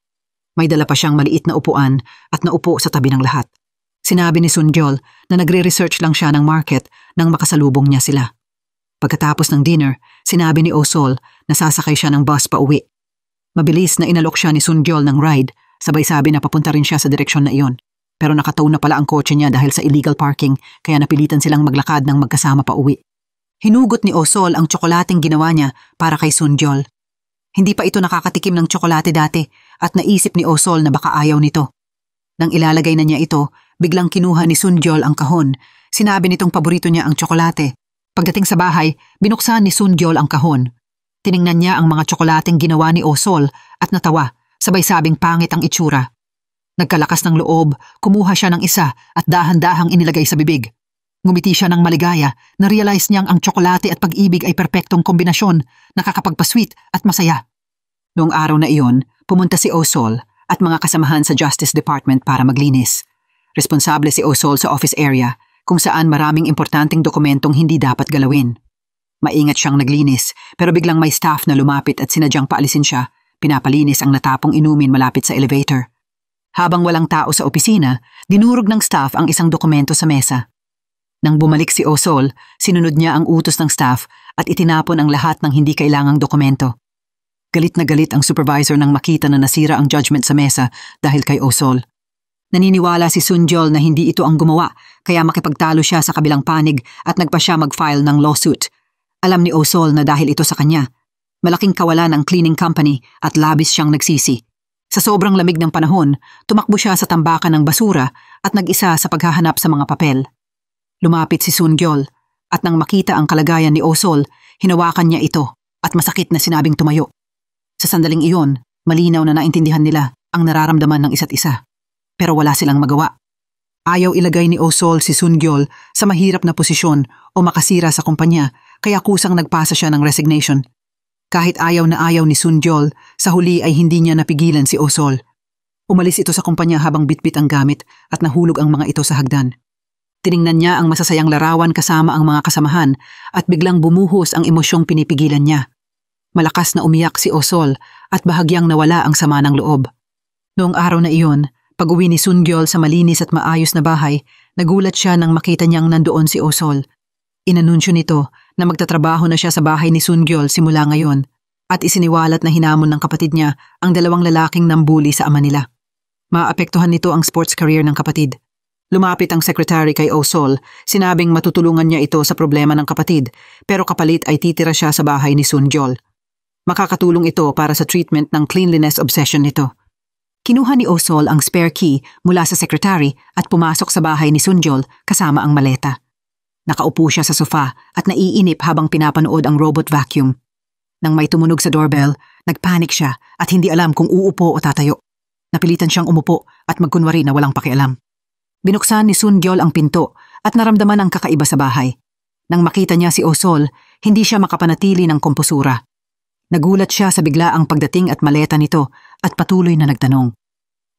May dala pa siyang maliit na upuan at naupo sa tabi ng lahat. Sinabi ni Sungyol na nagre-research lang siya ng market nang makasalubong niya sila. Pagkatapos ng dinner, sinabi ni Osol na sasakay siya ng bus pa uwi. Mabilis na inalok siya ni Sungyol ng ride, sabay sabi na papunta rin siya sa direksyon na iyon. Pero nakataw na pala ang kotse niya dahil sa illegal parking kaya napilitan silang maglakad ng magkasama pa uwi. Hinugot ni Osol ang tsokolating ginawa niya para kay Sungyol. Hindi pa ito nakakatikim ng tsokolate dati at naisip ni Osol na baka ayaw nito. Nang ilalagay na niya ito, biglang kinuha ni Sungyol ang kahon. Sinabi nitong paborito niya ang tsokolate. Pagdating sa bahay, binuksan ni Sungyol ang kahon. Tiningnan niya ang mga tsokolating ginawa ni Osol at natawa, sabay sabing pangit ang itsura. Nagkalakas ng loob, kumuha siya ng isa at dahan-dahang inilagay sa bibig. Ngumiti siya ng maligaya, na-realize niyang ang tsokolate at pag-ibig ay perpektong kombinasyon, nakakapagpasweet at masaya. Noong araw na iyon, pumunta si Osol at mga kasamahan sa Justice Department para maglinis. Responsable si Osol sa office area, kung saan maraming importanteng dokumentong hindi dapat galawin. Maingat siyang naglinis, pero biglang may staff na lumapit at sinadyang paalisin siya, pinapalinis ang natapong inumin malapit sa elevator. Habang walang tao sa opisina, dinurog ng staff ang isang dokumento sa mesa. Nang bumalik si Osol, sinunod niya ang utos ng staff at itinapon ang lahat ng hindi kailangang dokumento. Galit na galit ang supervisor nang makita na nasira ang judgment sa mesa dahil kay Osol. Naniniwala si Sungyol na hindi ito ang gumawa kaya makipagtalo siya sa kabilang panig at nagpa siya mag-file ng lawsuit. Alam ni Osol na dahil ito sa kanya. Malaking kawalan ang cleaning company at labis siyang nagsisi. Sa sobrang lamig ng panahon, tumakbo siya sa tambakan ng basura at nag-isa sa paghahanap sa mga papel. Lumapit si Sungyol at nang makita ang kalagayan ni Osol, hinawakan niya ito at masakit na sinabing tumayo. Sa sandaling iyon, malinaw na naintindihan nila ang nararamdaman ng isa't isa. Pero wala silang magawa. Ayaw ilagay ni Osol si Sungyol sa mahirap na posisyon o makasira sa kumpanya kaya kusang nagpasa siya ng resignation. Kahit ayaw na ayaw ni Sungyol, sa huli ay hindi niya napigilan si Osol. Umalis ito sa kumpanya habang bitbit ang gamit at nahulog ang mga ito sa hagdan. Tiningnan niya ang masasayang larawan kasama ang mga kasamahan at biglang bumuhos ang emosyong pinipigilan niya. Malakas na umiyak si Osol at bahagyang nawala ang sama ng loob. Noong araw na iyon, pag-uwi ni Sungyol sa malinis at maayos na bahay, nagulat siya nang makita niyang nandoon si Osol. Inanunsyo nito na magtatrabaho na siya sa bahay ni Sungyol simula ngayon at isiniwalat na hinamon ng kapatid niya ang dalawang lalaking nambuli sa ama nila. Maapektuhan nito ang sports career ng kapatid. Lumapit ang secretary kay Osol, sinabing matutulungan niya ito sa problema ng kapatid, pero kapalit ay titira siya sa bahay ni Sungyol. Makakatulong ito para sa treatment ng cleanliness obsession nito. Kinuha ni Osol ang spare key mula sa secretary at pumasok sa bahay ni Sungyol kasama ang maleta. Nakaupo siya sa sofa at naiinip habang pinapanood ang robot vacuum. Nang may tumunog sa doorbell, nagpanik siya at hindi alam kung uupo o tatayo. Napilitan siyang umupo at magkunwari na walang pakialam. Binuksan ni Sungyol ang pinto at naramdaman ang kakaiba sa bahay. Nang makita niya si Osol, hindi siya makapanatili ng komposura. Nagulat siya sa biglaang pagdating at maleta nito at patuloy na nagtanong.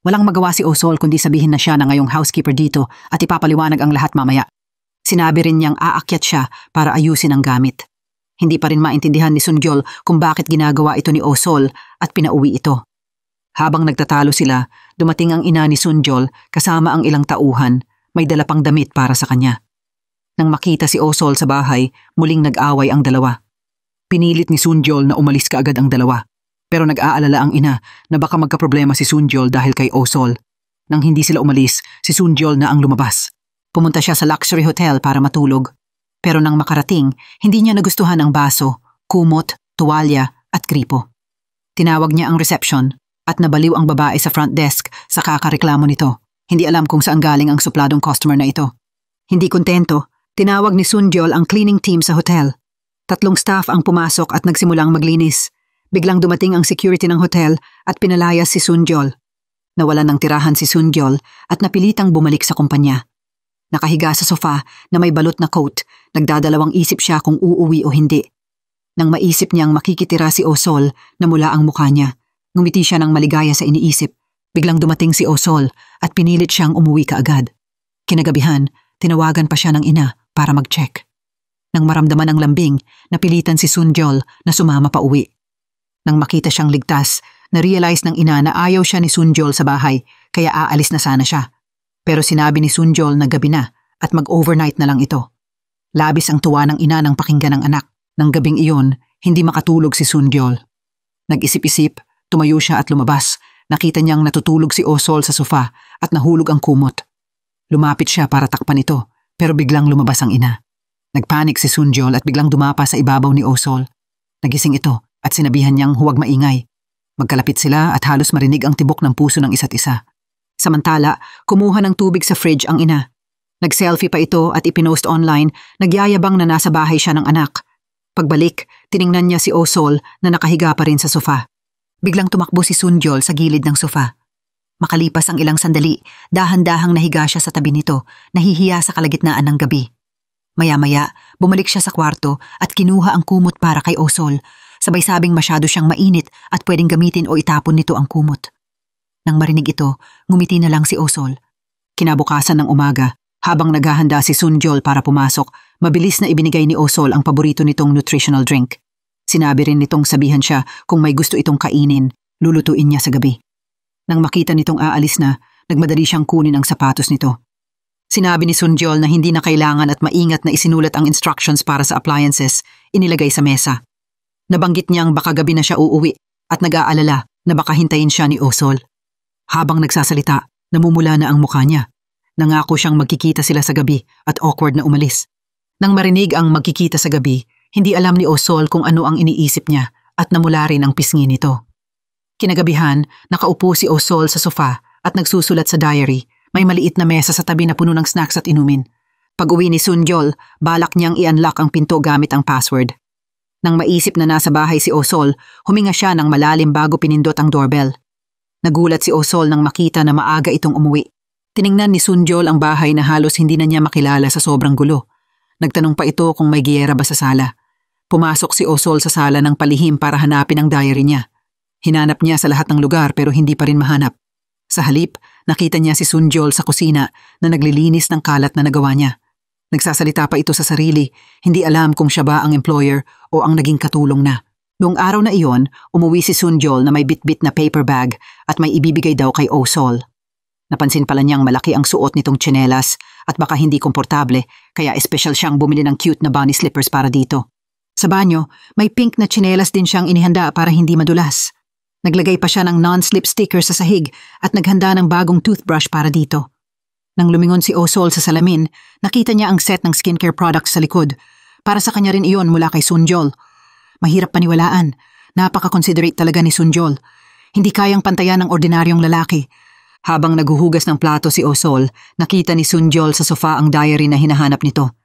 Walang magawa si Osol kundi sabihin na siya na ngayong housekeeper dito at ipapaliwanag ang lahat mamaya. Sinabi rin niyang aakyat siya para ayusin ang gamit. Hindi pa rin maintindihan ni Sungyol kung bakit ginagawa ito ni Osol at pinauwi ito. Habang nagtatalo sila, dumating ang ina ni Sungyol kasama ang ilang tauhan, may dala pang damit para sa kanya. Nang makita si Osol sa bahay, muling nag-away ang dalawa. Pinilit ni Sunjol na umalis kaagad ang dalawa. Pero nag-aalala ang ina na baka magkaproblema si Sunjol dahil kay Osol. Nang hindi sila umalis, si Sunjol na ang lumabas. Pumunta siya sa luxury hotel para matulog. Pero nang makarating, hindi niya nagustuhan ang baso, kumot, tuwalya at gripo. Tinawag niya ang reception at nabaliw ang babae sa front desk sa kakareklamo nito. Hindi alam kung saan galing ang supladong customer na ito. Hindi kontento, tinawag ni Sunjol ang cleaning team sa hotel. 3 staff ang pumasok at nagsimulang maglinis. Biglang dumating ang security ng hotel at pinalayas si Sunjol. Nawalan ng tirahan si Sunjol at napilitang bumalik sa kumpanya. Nakahiga sa sofa na may balot na coat, nagdadalawang isip siya kung uuwi o hindi. Nang maisip niyang makikitira si Osol na mula ang mukha niya, ngumiti siya ng maligaya sa iniisip. Biglang dumating si Osol at pinilit siyang umuwi kaagad. Kinagabihan, tinawagan pa siya ng ina para mag-check. Nang maramdaman ang lambing, napilitan si Sunjol na sumama pa uwi. Nang makita siyang ligtas, na-realize ng ina na ayaw siya ni Sunjol sa bahay kaya aalis na sana siya. Pero sinabi ni Sunjol na gabi na at mag-overnight na lang ito. Labis ang tuwa ng ina ng pakinggan ng anak. Nang gabing iyon, hindi makatulog si Sunjol. Nag-isip-isip, tumayo siya at lumabas. Nakita niyang natutulog si Osol sa sofa at nahulog ang kumot. Lumapit siya para takpan ito, pero biglang lumabas ang ina. Nagpanik si Sunjol at biglang dumapa sa ibabaw ni Osol. Nagising ito at sinabihan niyang huwag maingay. Magkalapit sila at halos marinig ang tibok ng puso ng isa't isa. Samantala, kumuha ng tubig sa fridge ang ina. Nag-selfie pa ito at ipinost online, nagyayabang na nasa bahay siya ng anak. Pagbalik, tiningnan niya si Osol na nakahiga pa rin sa sofa. Biglang tumakbo si Sunjol sa gilid ng sofa. Makalipas ang ilang sandali, dahan-dahang nahiga siya sa tabi nito, nahihiya sa kalagitnaan ng gabi. Maya-maya, bumalik siya sa kwarto at kinuha ang kumot para kay Osol. Sabay sabing masyado siyang mainit at pwedeng gamitin o itapon nito ang kumot. Nang marinig ito, ngumiti na lang si Osol. Kinabukasan ng umaga, habang naghahanda si Sunjol para pumasok, mabilis na ibinigay ni Osol ang paborito nitong nutritional drink. Sinabi rin nitong sabihan siya kung may gusto itong kainin, lulutuin niya sa gabi. Nang makita nitong aalis na, nagmadali siyang kunin ang sapatos nito. Sinabi ni Sunjol na hindi na kailangan at maingat na isinulat ang instructions para sa appliances, inilagay sa mesa. Nabanggit niyang baka gabi na siya uuwi at nag-aalala na baka hintayin siya ni Osol. Habang nagsasalita, namumula na ang mukha niya. Nangako siyang magkikita sila sa gabi at awkward na umalis. Nang marinig ang magkikita sa gabi, hindi alam ni Osol kung ano ang iniisip niya at namula rin ang pisngi nito. Kinagabihan, nakaupo si Osol sa sofa at nagsusulat sa diary. May maliit na mesa sa tabi na puno ng snacks at inumin. Pag-uwi ni Sunjol, balak niyang i-unlock ang pinto gamit ang password. Nang maisip na nasa bahay si Osol, huminga siya ng malalim bago pinindot ang doorbell. Nagulat si Osol nang makita na maaga itong umuwi. Tiningnan ni Sunjol ang bahay na halos hindi na niya makilala sa sobrang gulo. Nagtanong pa ito kung may giyera ba sa sala. Pumasok si Osol sa sala ng palihim para hanapin ang diary niya. Hinanap niya sa lahat ng lugar pero hindi pa rin mahanap. Sa halip, nakita niya si Sunjol sa kusina na naglilinis ng kalat na nagawa niya. Nagsasalita pa ito sa sarili, hindi alam kung siya ba ang employer o ang naging katulong na. Noong araw na iyon, umuwi si Sunjol na may bitbit na paper bag at may ibibigay daw kay Osol. Napansin pala niyang malaki ang suot nitong tsinelas at baka hindi komportable kaya espesyal siyang bumili ng cute na bunny slippers para dito. Sa banyo, may pink na tsinelas din siyang inihanda para hindi madulas. Naglagay pa siya ng non-slip sticker sa sahig at naghanda ng bagong toothbrush para dito. Nang lumingon si Osol sa salamin, nakita niya ang set ng skincare products sa likod. Para sa kanya rin iyon mula kay Sunjol. Mahirap paniwalaan. Napaka-considerate talaga ni Sunjol. Hindi kayang pantayan ng ordinaryong lalaki. Habang naguhugas ng plato si Osol, nakita ni Sunjol sa sofa ang diary na hinahanap nito.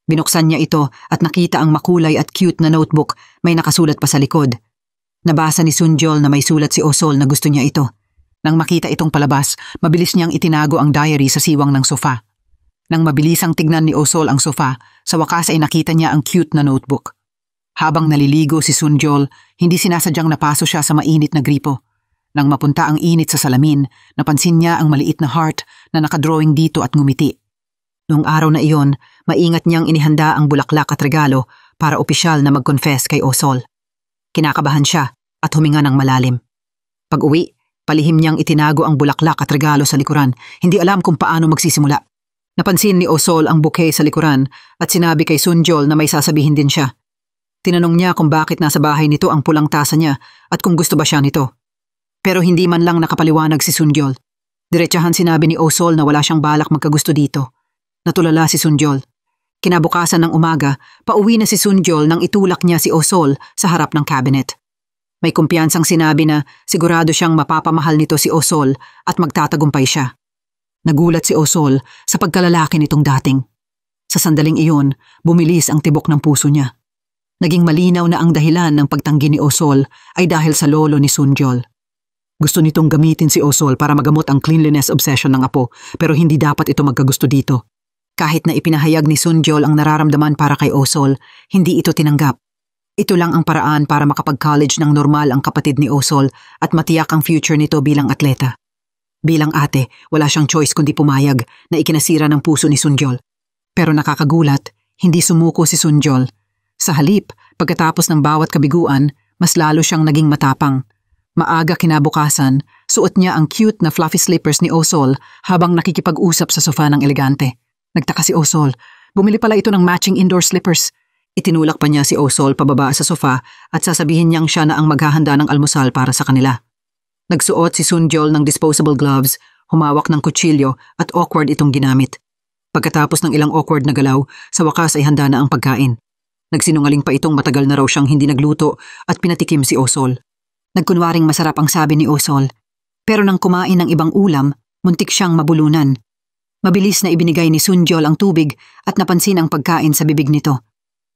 Binuksan niya ito at nakita ang makulay at cute na notebook, may nakasulat pa sa likod. Nabasa ni Sunjol na may sulat si Osol na gusto niya ito. Nang makita itong palabas, mabilis niyang itinago ang diary sa siwang ng sofa. Nang mabilisang tignan ni Osol ang sofa, sa wakas ay nakita niya ang cute na notebook. Habang naliligo si Sunjol, hindi sinasadyang napaso siya sa mainit na gripo. Nang mapunta ang init sa salamin, napansin niya ang maliit na heart na nakadrawing dito at ngumiti. Noong araw na iyon, maingat niyang inihanda ang bulaklak at regalo para opisyal na mag-confess kay Osol. Kinakabahan siya at huminga ng malalim. Pag-uwi, palihim niyang itinago ang bulaklak at regalo sa likuran, hindi alam kung paano magsisimula. Napansin ni Osol ang bouquet sa likuran at sinabi kay Sunjol na may sasabihin din siya. Tinanong niya kung bakit nasa bahay nito ang pulang tasa niya at kung gusto ba siya nito. Pero hindi man lang nakapaliwanag si Sunjol. Diretsahan sinabi ni Osol na wala siyang balak magkagusto dito. Natulala si Sunjol. Kinabukasan ng umaga, pauwi na si Sunjol nang itulak niya si Osol sa harap ng cabinet. May kumpiyansang sinabi na sigurado siyang mapapamahal nito si Osol at magtatagumpay siya. Nagulat si Osol sa pagkalalaki nitong dating. Sa sandaling iyon, bumilis ang tibok ng puso niya. Naging malinaw na ang dahilan ng pagtanggi ni Osol ay dahil sa lolo ni Sunjol. Gusto nitong gamitin si Osol para magamot ang cleanliness obsession ng apo, pero hindi dapat ito magkagusto dito. Kahit na ipinahayag ni Sunjol ang nararamdaman para kay Osol, hindi ito tinanggap. Ito lang ang paraan para makapag-college ng normal ang kapatid ni Osol at matiyak ang future nito bilang atleta. Bilang ate, wala siyang choice kundi pumayag na ikinasira ng puso ni Sunjol. Pero nakakagulat, hindi sumuko si Sunjol. Sa halip, pagkatapos ng bawat kabiguan, mas lalo siyang naging matapang. Maaga kinabukasan, suot niya ang cute na fluffy slippers ni Osol habang nakikipag-usap sa sofa ng elegante. Nagtaka si Osol, bumili pala ito ng matching indoor slippers. Itinulak pa niya si Osol pababa sa sofa at sasabihin niyang siya na ang maghahanda ng almusal para sa kanila. Nagsuot si Sunjol ng disposable gloves, humawak ng kutsilyo at awkward itong ginamit. Pagkatapos ng ilang awkward na galaw, sa wakas ay handa na ang pagkain. Nagsinungaling pa itong matagal na raw siyang hindi nagluto at pinatikim si Osol. Nagkunwaring masarap ang sabi ni Osol. Pero nang kumain ng ibang ulam, muntik siyang mabulunan. Mabilis na ibinigay ni Sunjol ang tubig at napansin ang pagkain sa bibig nito.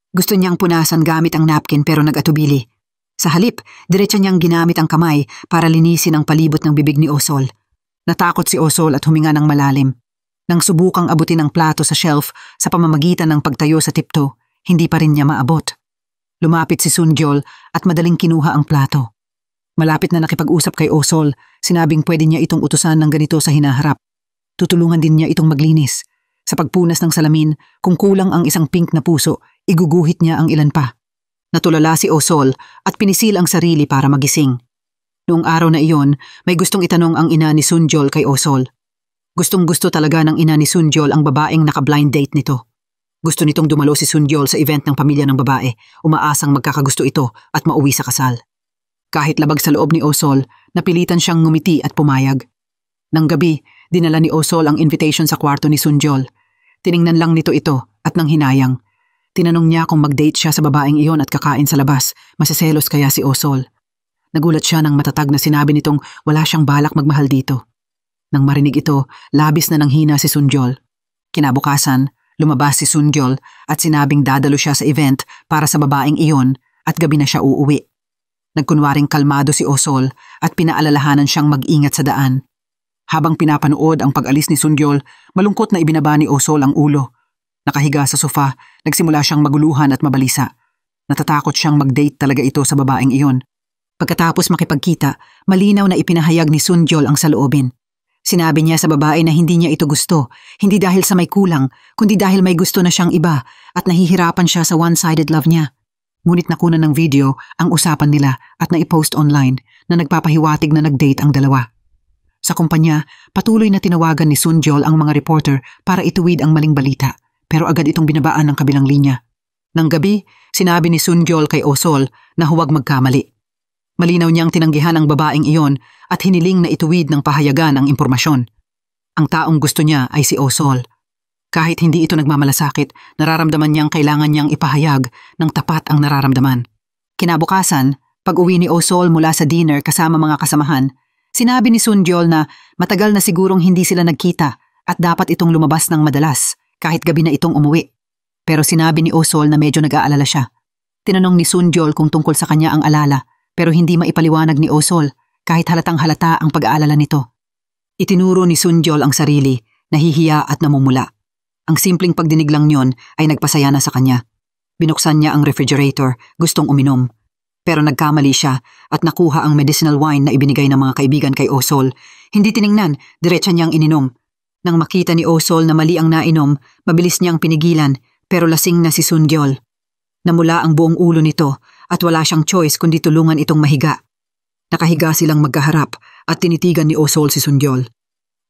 Gusto niyang punasan gamit ang napkin pero nag-atubili. Sa halip, diretsa niyang ginamit ang kamay para linisin ang palibot ng bibig ni Osol. Natakot si Osol at huminga ng malalim. Nang subukang abutin ang plato sa shelf sa pamamagitan ng pagtayo sa tiptoe, hindi pa rin niya maabot. Lumapit si Sunjol at madaling kinuha ang plato. Malapit na nakipag-usap kay Osol, sinabing pwede niya itong utusan ng ganito sa hinaharap. Tutulungan din niya itong maglinis. Sa pagpunas ng salamin, kung kulang ang isang pink na puso, iguguhit niya ang ilan pa. Natulala si Osol at pinisil ang sarili para magising. Noong araw na iyon, may gustong itanong ang ina ni Sunjol kay Osol. Gustong-gusto talaga ng ina ni Sunjol ang babaeng naka-blind date nito. Gusto nitong dumalo si Sunjol sa event ng pamilya ng babae, umaasang magkakagusto ito at mauwi sa kasal. Kahit labag sa loob ni Osol, napilitan siyang ngumiti at pumayag. Nang gabi, dinala ni Osol ang invitation sa kwarto ni Sunjol. Tiningnan lang nito ito at nang hinayang. Tinanong niya kung mag-date siya sa babaeng iyon at kakain sa labas, masiselos kaya si Osol. Nagulat siya nang matatag na sinabi nitong wala siyang balak magmahal dito. Nang marinig ito, labis na nanghina si Sunjol. Kinabukasan, lumabas si Sunjol at sinabing dadalo siya sa event para sa babaeng iyon at gabi na siya uuwi. Nagkunwaring kalmado si Osol at pinaalalahanan siyang mag-ingat sa daan. Habang pinapanood ang pag-alis ni Sunjol, malungkot na ibinaba ni Osol ang ulo. Nakahiga sa sofa, nagsimula siyang maguluhan at mabalisa. Natatakot siyang mag-date talaga ito sa babaeng iyon. Pagkatapos makipagkita, malinaw na ipinahayag ni Sunjol ang saloobin. Sinabi niya sa babae na hindi niya ito gusto, hindi dahil sa may kulang, kundi dahil may gusto na siyang iba at nahihirapan siya sa one-sided love niya. Ngunit nakunan ng video ang usapan nila at naipost online na nagpapahiwatig na nag-date ang dalawa. Sa kumpanya, patuloy na tinawagan ni Sunjol ang mga reporter para ituwid ang maling balita, pero agad itong binabaan ng kabilang linya. Nang gabi, sinabi ni Sunjol kay Osol na huwag magkamali. Malinaw niyang tinanggihan ang babaeng iyon at hiniling na ituwid ng pahayagan ang impormasyon. Ang taong gusto niya ay si Osol. Kahit hindi ito nagmamalasakit, nararamdaman niyang kailangan niyang ipahayag ng tapat ang nararamdaman. Kinabukasan, pag-uwi ni Osol mula sa dinner kasama mga kasamahan, sinabi ni Sunjol na matagal na sigurong hindi sila nagkita at dapat itong lumabas ng madalas kahit gabi na itong umuwi. Pero sinabi ni Osol na medyo nag-aalala siya. Tinanong ni Sunjol kung tungkol sa kanya ang alala, pero hindi maipaliwanag ni Osol kahit halatang halata ang pag-aalala nito. Itinuro ni Sunjol ang sarili, nahihiya at namumula. Ang simpleng pagdinig lang niyon ay nagpasaya na sa kanya. Binuksan niya ang refrigerator, gustong uminom. Pero nagkamali siya at nakuha ang medicinal wine na ibinigay ng mga kaibigan kay Osol. Hindi tiningnan, diretsa niyang ininom. Nang makita ni Osol na mali ang nainom, mabilis niyang pinigilan, pero lasing na si Sunjol. Namula ang buong ulo nito at wala siyang choice kundi tulungan itong mahiga. Nakahiga silang magkaharap at tinitigan ni Osol si Sunjol.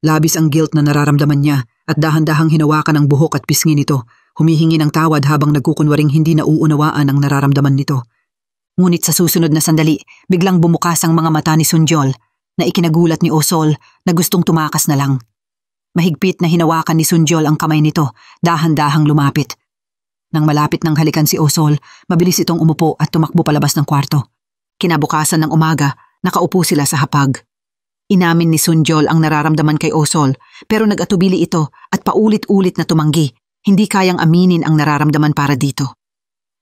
Labis ang guilt na nararamdaman niya at dahan-dahang hinawakan ang buhok at pisngi nito, Humihingi ng tawad habang nagkukunwaring hindi nauunawaan ang nararamdaman nito. Ngunit sa susunod na sandali, biglang bumukas ang mga mata ni Sunjol na ikinagulat ni Osol na gustong tumakas na lang. Mahigpit na hinawakan ni Sunjol ang kamay nito, dahan-dahang lumapit. Nang malapit ng halikan si Osol, mabilis itong umupo at tumakbo palabas ng kwarto. Kinabukasan ng umaga, nakaupo sila sa hapag. Inamin ni Sunjol ang nararamdaman kay Osol pero nag-atubili ito at paulit-ulit na tumanggi. Hindi kayang aminin ang nararamdaman para dito.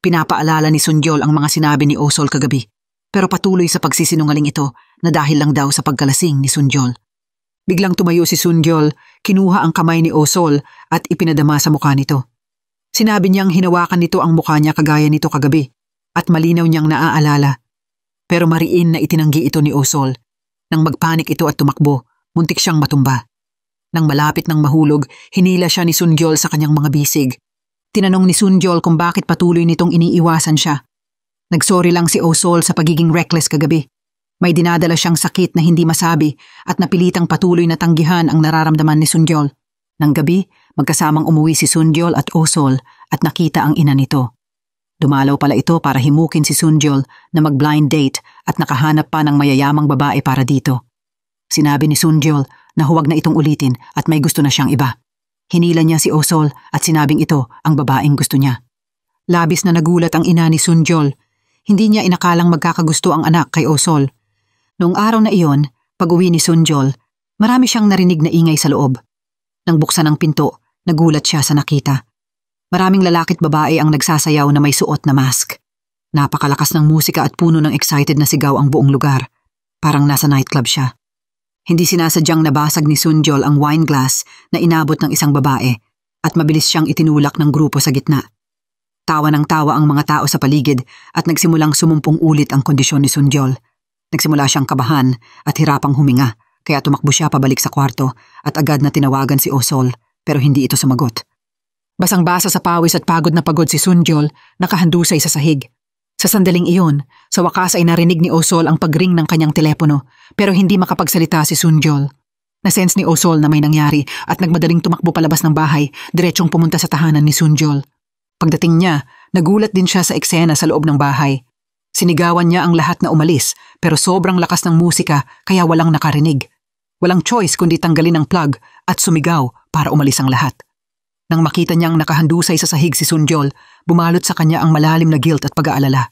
Pinapaalala ni Sunjol ang mga sinabi ni Osol kagabi pero patuloy sa pagsisinungaling ito na dahil lang daw sa pagkalasing ni Sunjol. Biglang tumayo si Sunjol, kinuha ang kamay ni Osol at ipinadama sa mukha nito. Sinabi niyang hinawakan nito ang mukha niya kagaya nito kagabi at malinaw niyang naaalala. Pero mariin na itinanggi ito ni Osol. Nang magpanik ito at tumakbo, muntik siyang matumba. Nang malapit ng mahulog, hinila siya ni Sunjol sa kanyang mga bisig. Tinanong ni Sunjol kung bakit patuloy nitong iniiwasan siya. Nagsorry lang si Osol sa pagiging reckless kagabi. May dinadala siyang sakit na hindi masabi at napilitang patuloy na tanggihan ang nararamdaman ni Sunjol. Nang gabi, magkasamang umuwi si Sunjol at Osol at nakita ang ina nito. Dumalaw pala ito para himukin si Sunjol na mag-blind date at nakahanap pa ng mayayamang babae para dito. Sinabi ni Sunjol na huwag na itong ulitin at may gusto na siyang iba. Hinila niya si Osol at sinabing ito ang babaeng gusto niya. Labis na nagulat ang ina ni Sunjol. Hindi niya inakalang magkakagusto ang anak kay Osol. Noong araw na iyon, pag-uwi ni Sunjol, marami siyang narinig na ingay sa loob. Nang buksan ang pinto, nagulat siya sa nakita. Maraming lalaki at babae ang nagsasayaw na may suot na mask. Napakalakas ng musika at puno ng excited na sigaw ang buong lugar. Parang nasa nightclub siya. Hindi sinasadyang nabasag ni Sunjol ang wine glass na inabot ng isang babae at mabilis siyang itinulak ng grupo sa gitna. Tawa ng tawa ang mga tao sa paligid at nagsimulang sumumpong ulit ang kondisyon ni Sunjol. Nagsimula siyang kabahan at hirapang huminga kaya tumakbo siya pabalik sa kwarto at agad na tinawagan si Osol pero hindi ito sumagot. Basang-basa sa pawis at pagod na pagod si Sunjol, nakahandusay sa sahig. Sa sandaling iyon, sa wakas ay narinig ni Osol ang pagring ng kanyang telepono pero hindi makapagsalita si Sunjol. Nasense ni Osol na may nangyari at nagmadaling tumakbo palabas ng bahay, diretsong pumunta sa tahanan ni Sunjol. Pagdating niya, nagulat din siya sa eksena sa loob ng bahay. Sinigawan niya ang lahat na umalis pero sobrang lakas ng musika kaya walang nakarinig. Walang choice kundi tanggalin ang plug at sumigaw para umalis ang lahat. Nang makita niyang nakahandusay sa sahig si Sunjol, bumalot sa kanya ang malalim na guilt at pag-aalala.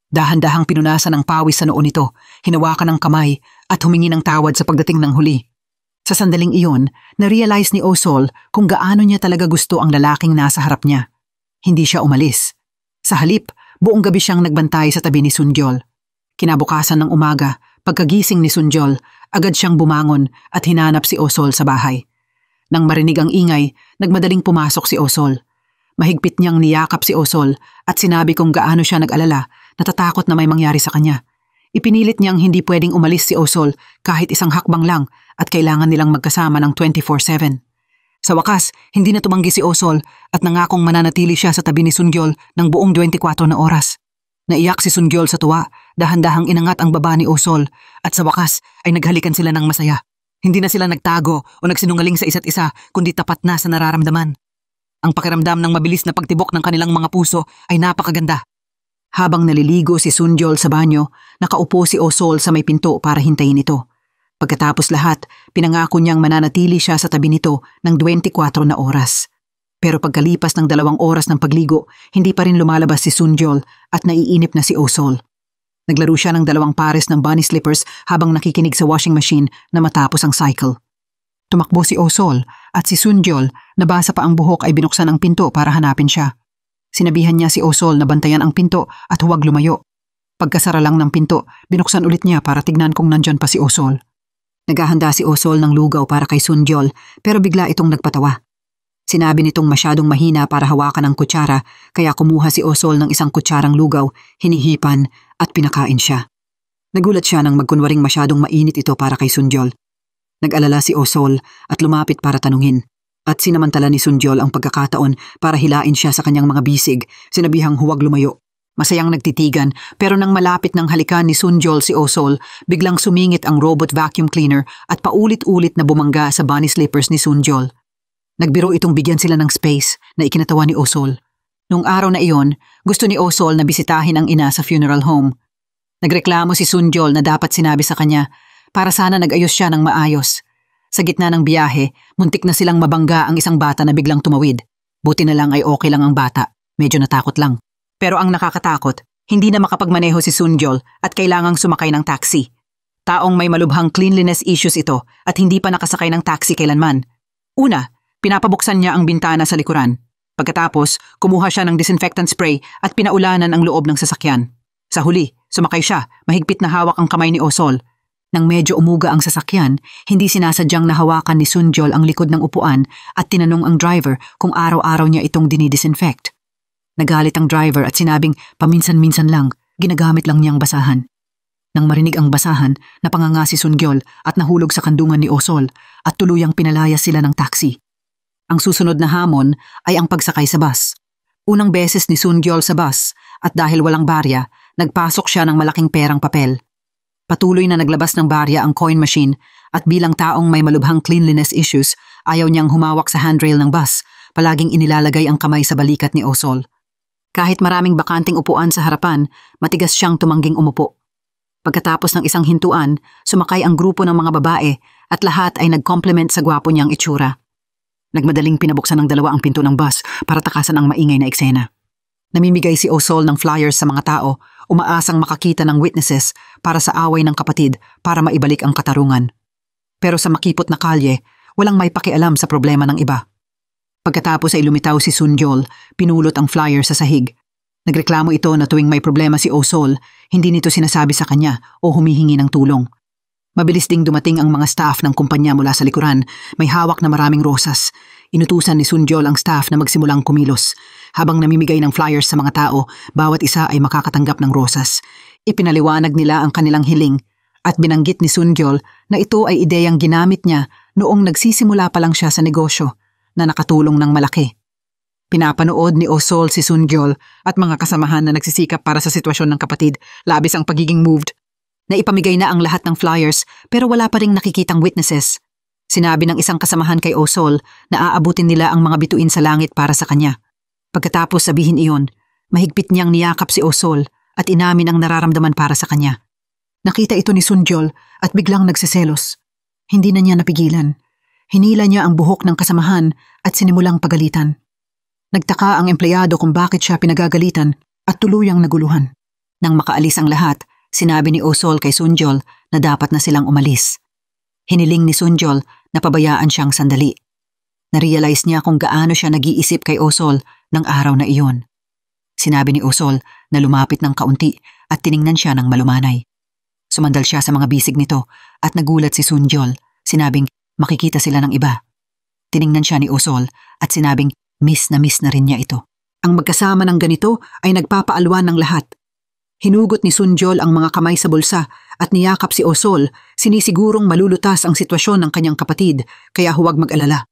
Dahan-dahang pinunasan ng pawis sa noo nito, hinawakan ng kamay at humingi ng tawad sa pagdating ng huli. Sa sandaling iyon, na-realize ni Osol kung gaano niya talaga gusto ang lalaking nasa harap niya. Hindi siya umalis. Sa halip, buong gabi siyang nagbantay sa tabi ni Sunjol. Kinabukasan ng umaga, pagkagising ni Sunjol, agad siyang bumangon at hinanap si Osol sa bahay. Nang marinig ang ingay, nagmadaling pumasok si Osol. Mahigpit niyang niyakap si Osol at sinabi kung gaano siya nag-alala, natatakot na may mangyari sa kanya. Ipinilit niyang hindi pwedeng umalis si Osol kahit isang hakbang lang at kailangan nilang magkasama ng 24/7. Sa wakas, hindi na tumanggi si Osol at nangakong mananatili siya sa tabi ni Sunjol ng buong 24 na oras. Naiyak si Sunjol sa tuwa, dahan-dahang inangat ang baba ni Osol at sa wakas ay naghalikan sila ng masaya. Hindi na sila nagtago o nagsinungaling sa isa't isa kundi tapat na sa nararamdaman. Ang pakiramdam ng mabilis na pagtibok ng kanilang mga puso ay napakaganda. Habang naliligo si Sunjol sa banyo, nakaupo si Osol sa may pinto para hintayin ito. Pagkatapos lahat, pinangako niyang mananatili siya sa tabi nito ng 24 na oras. Pero pagkalipas ng 2 oras ng pagligo, hindi pa rin lumalabas si Sunjol at naiinip na si Osol. Naglaro siya ng 2 pares ng bunny slippers habang nakikinig sa washing machine na matapos ang cycle. Tumakbo si Osol at si Sunjol, nabasa pa ang buhok ay binuksan ang pinto para hanapin siya. Sinabihan niya si Osol na bantayan ang pinto at huwag lumayo. Pagkasara lang ng pinto, binuksan ulit niya para tignan kung nandyan pa si Osol. Naghahanda si Osol ng lugaw para kay Sunjol pero bigla itong nagpatawa. Sinabi nitong masyadong mahina para hawakan ang kutsara kaya kumuha si Osol ng isang kutsarang lugaw, hinihipan at pinakain siya. Nagulat siya nang magkunwaring masyadong mainit ito para kay Sunjol. Nag-alala si Osol at lumapit para tanungin. At sinamantala ni Sunjol ang pagkakataon para hilain siya sa kanyang mga bisig, sinabihang huwag lumayo. Masayang nagtitigan pero nang malapit ng halikan ni Sunjol si Osol, biglang sumingit ang robot vacuum cleaner at paulit-ulit na bumangga sa bunny slippers ni Sunjol. Nagbiro itong bigyan sila ng space na ikinatawa ni Osol. Noong araw na iyon, gusto ni Osol na bisitahin ang ina sa funeral home. Nagreklamo si Sunjol na dapat sinabi sa kanya para sana nag-ayos siya ng maayos. Sa gitna ng biyahe, muntik na silang mabangga ang isang bata na biglang tumawid. Buti na lang ay okay lang ang bata, medyo natakot lang. Pero ang nakakatakot, hindi na makapagmaneho si Sunjol at kailangang sumakay ng taxi. Taong may malubhang cleanliness issues ito at hindi pa nakasakay ng taxi kailanman. Una, pinapabuksan niya ang bintana sa likuran. Pagkatapos, kumuha siya ng disinfectant spray at pinaulanan ang loob ng sasakyan. Sa huli, sumakay siya, mahigpit na hawak ang kamay ni Osol. Nang medyo umuga ang sasakyan, hindi sinasadyang nahawakan ni Sunjol ang likod ng upuan at tinanong ang driver kung araw-araw niya itong dinidisinfect. Nagalit ang driver at sinabing paminsan-minsan lang, ginagamit lang niyang basahan. Nang marinig ang basahan, napanganga si Sunjol at nahulog sa kandungan ni Osol at tuluyang pinalayas sila ng taxi. Ang susunod na hamon ay ang pagsakay sa bus. Unang beses ni Sunjol sa bus at dahil walang barya, nagpasok siya ng malaking perang papel. Patuloy na naglabas ng barya ang coin machine at bilang taong may malubhang cleanliness issues, ayaw niyang humawak sa handrail ng bus, palaging inilalagay ang kamay sa balikat ni Osol. Kahit maraming bakanting upuan sa harapan, matigas siyang tumangging umupo. Pagkatapos ng isang hintuan, sumakay ang grupo ng mga babae at lahat ay nag-compliment sa gwapo niyang itsura. Nagmadaling pinabuksan ng dalawa ang pinto ng bus para takasan ang maingay na eksena. Namimigay si Osol ng flyers sa mga tao, umaasang makakita ng witnesses para sa away ng kapatid para maibalik ang katarungan. Pero sa makipot na kalye, walang may pakialam sa problema ng iba. Pagkatapos ay lumitaw si Sunjol, pinulot ang flyer sa sahig. Nagreklamo ito na tuwing may problema si Osol, hindi nito sinasabi sa kanya o humihingi ng tulong. Mabilis ding dumating ang mga staff ng kumpanya mula sa likuran, may hawak na maraming rosas. Inutusan ni Sunjol ang staff na magsimulang kumilos. Habang namimigay ng flyers sa mga tao, bawat isa ay makakatanggap ng rosas. Ipinaliwanag nila ang kanilang hiling at binanggit ni Sunjol na ito ay ideyang ginamit niya noong nagsisimula pa lang siya sa negosyo na nakatulong ng malaki. Pinapanood ni Osol si Sunjol at mga kasamahan na nagsisikap para sa sitwasyon ng kapatid, labis ang pagiging moved. Naipamigay na ang lahat ng flyers pero wala pa ring nakikitang witnesses. Sinabi ng isang kasamahan kay Osol na aabutin nila ang mga bituin sa langit para sa kanya. Pagkatapos sabihin iyon, mahigpit niyang niyakap si Osol at inamin ang nararamdaman para sa kanya. Nakita ito ni Sunjol at biglang nagsiselos. Hindi na niya napigilan. Hinila niya ang buhok ng kasamahan at sinimulang pagalitan. Nagtaka ang empleyado kung bakit siya pinagagalitan at tuluyang naguluhan. Nang makaalis ang lahat, sinabi ni Osol kay Sunjol na dapat na silang umalis. Hiniling ni Sunjol na pabayaan siyang sandali. Narealize niya kung gaano siya nag-iisip kay Osol ng araw na iyon. Sinabi ni Osol na lumapit ng kaunti at tiningnan siya ng malumanay. Sumandal siya sa mga bisig nito at nagulat si Sunjol. Sinabing makikita sila ng iba. Tiningnan siya ni Osol at sinabing miss na rin niya ito. Ang magkasama ng ganito ay nagpapaalwan ng lahat. Hinugot ni Sunjol ang mga kamay sa bulsa at niyakap si Osol, sinisigurong malulutas ang sitwasyon ng kanyang kapatid, kaya huwag mag-alala.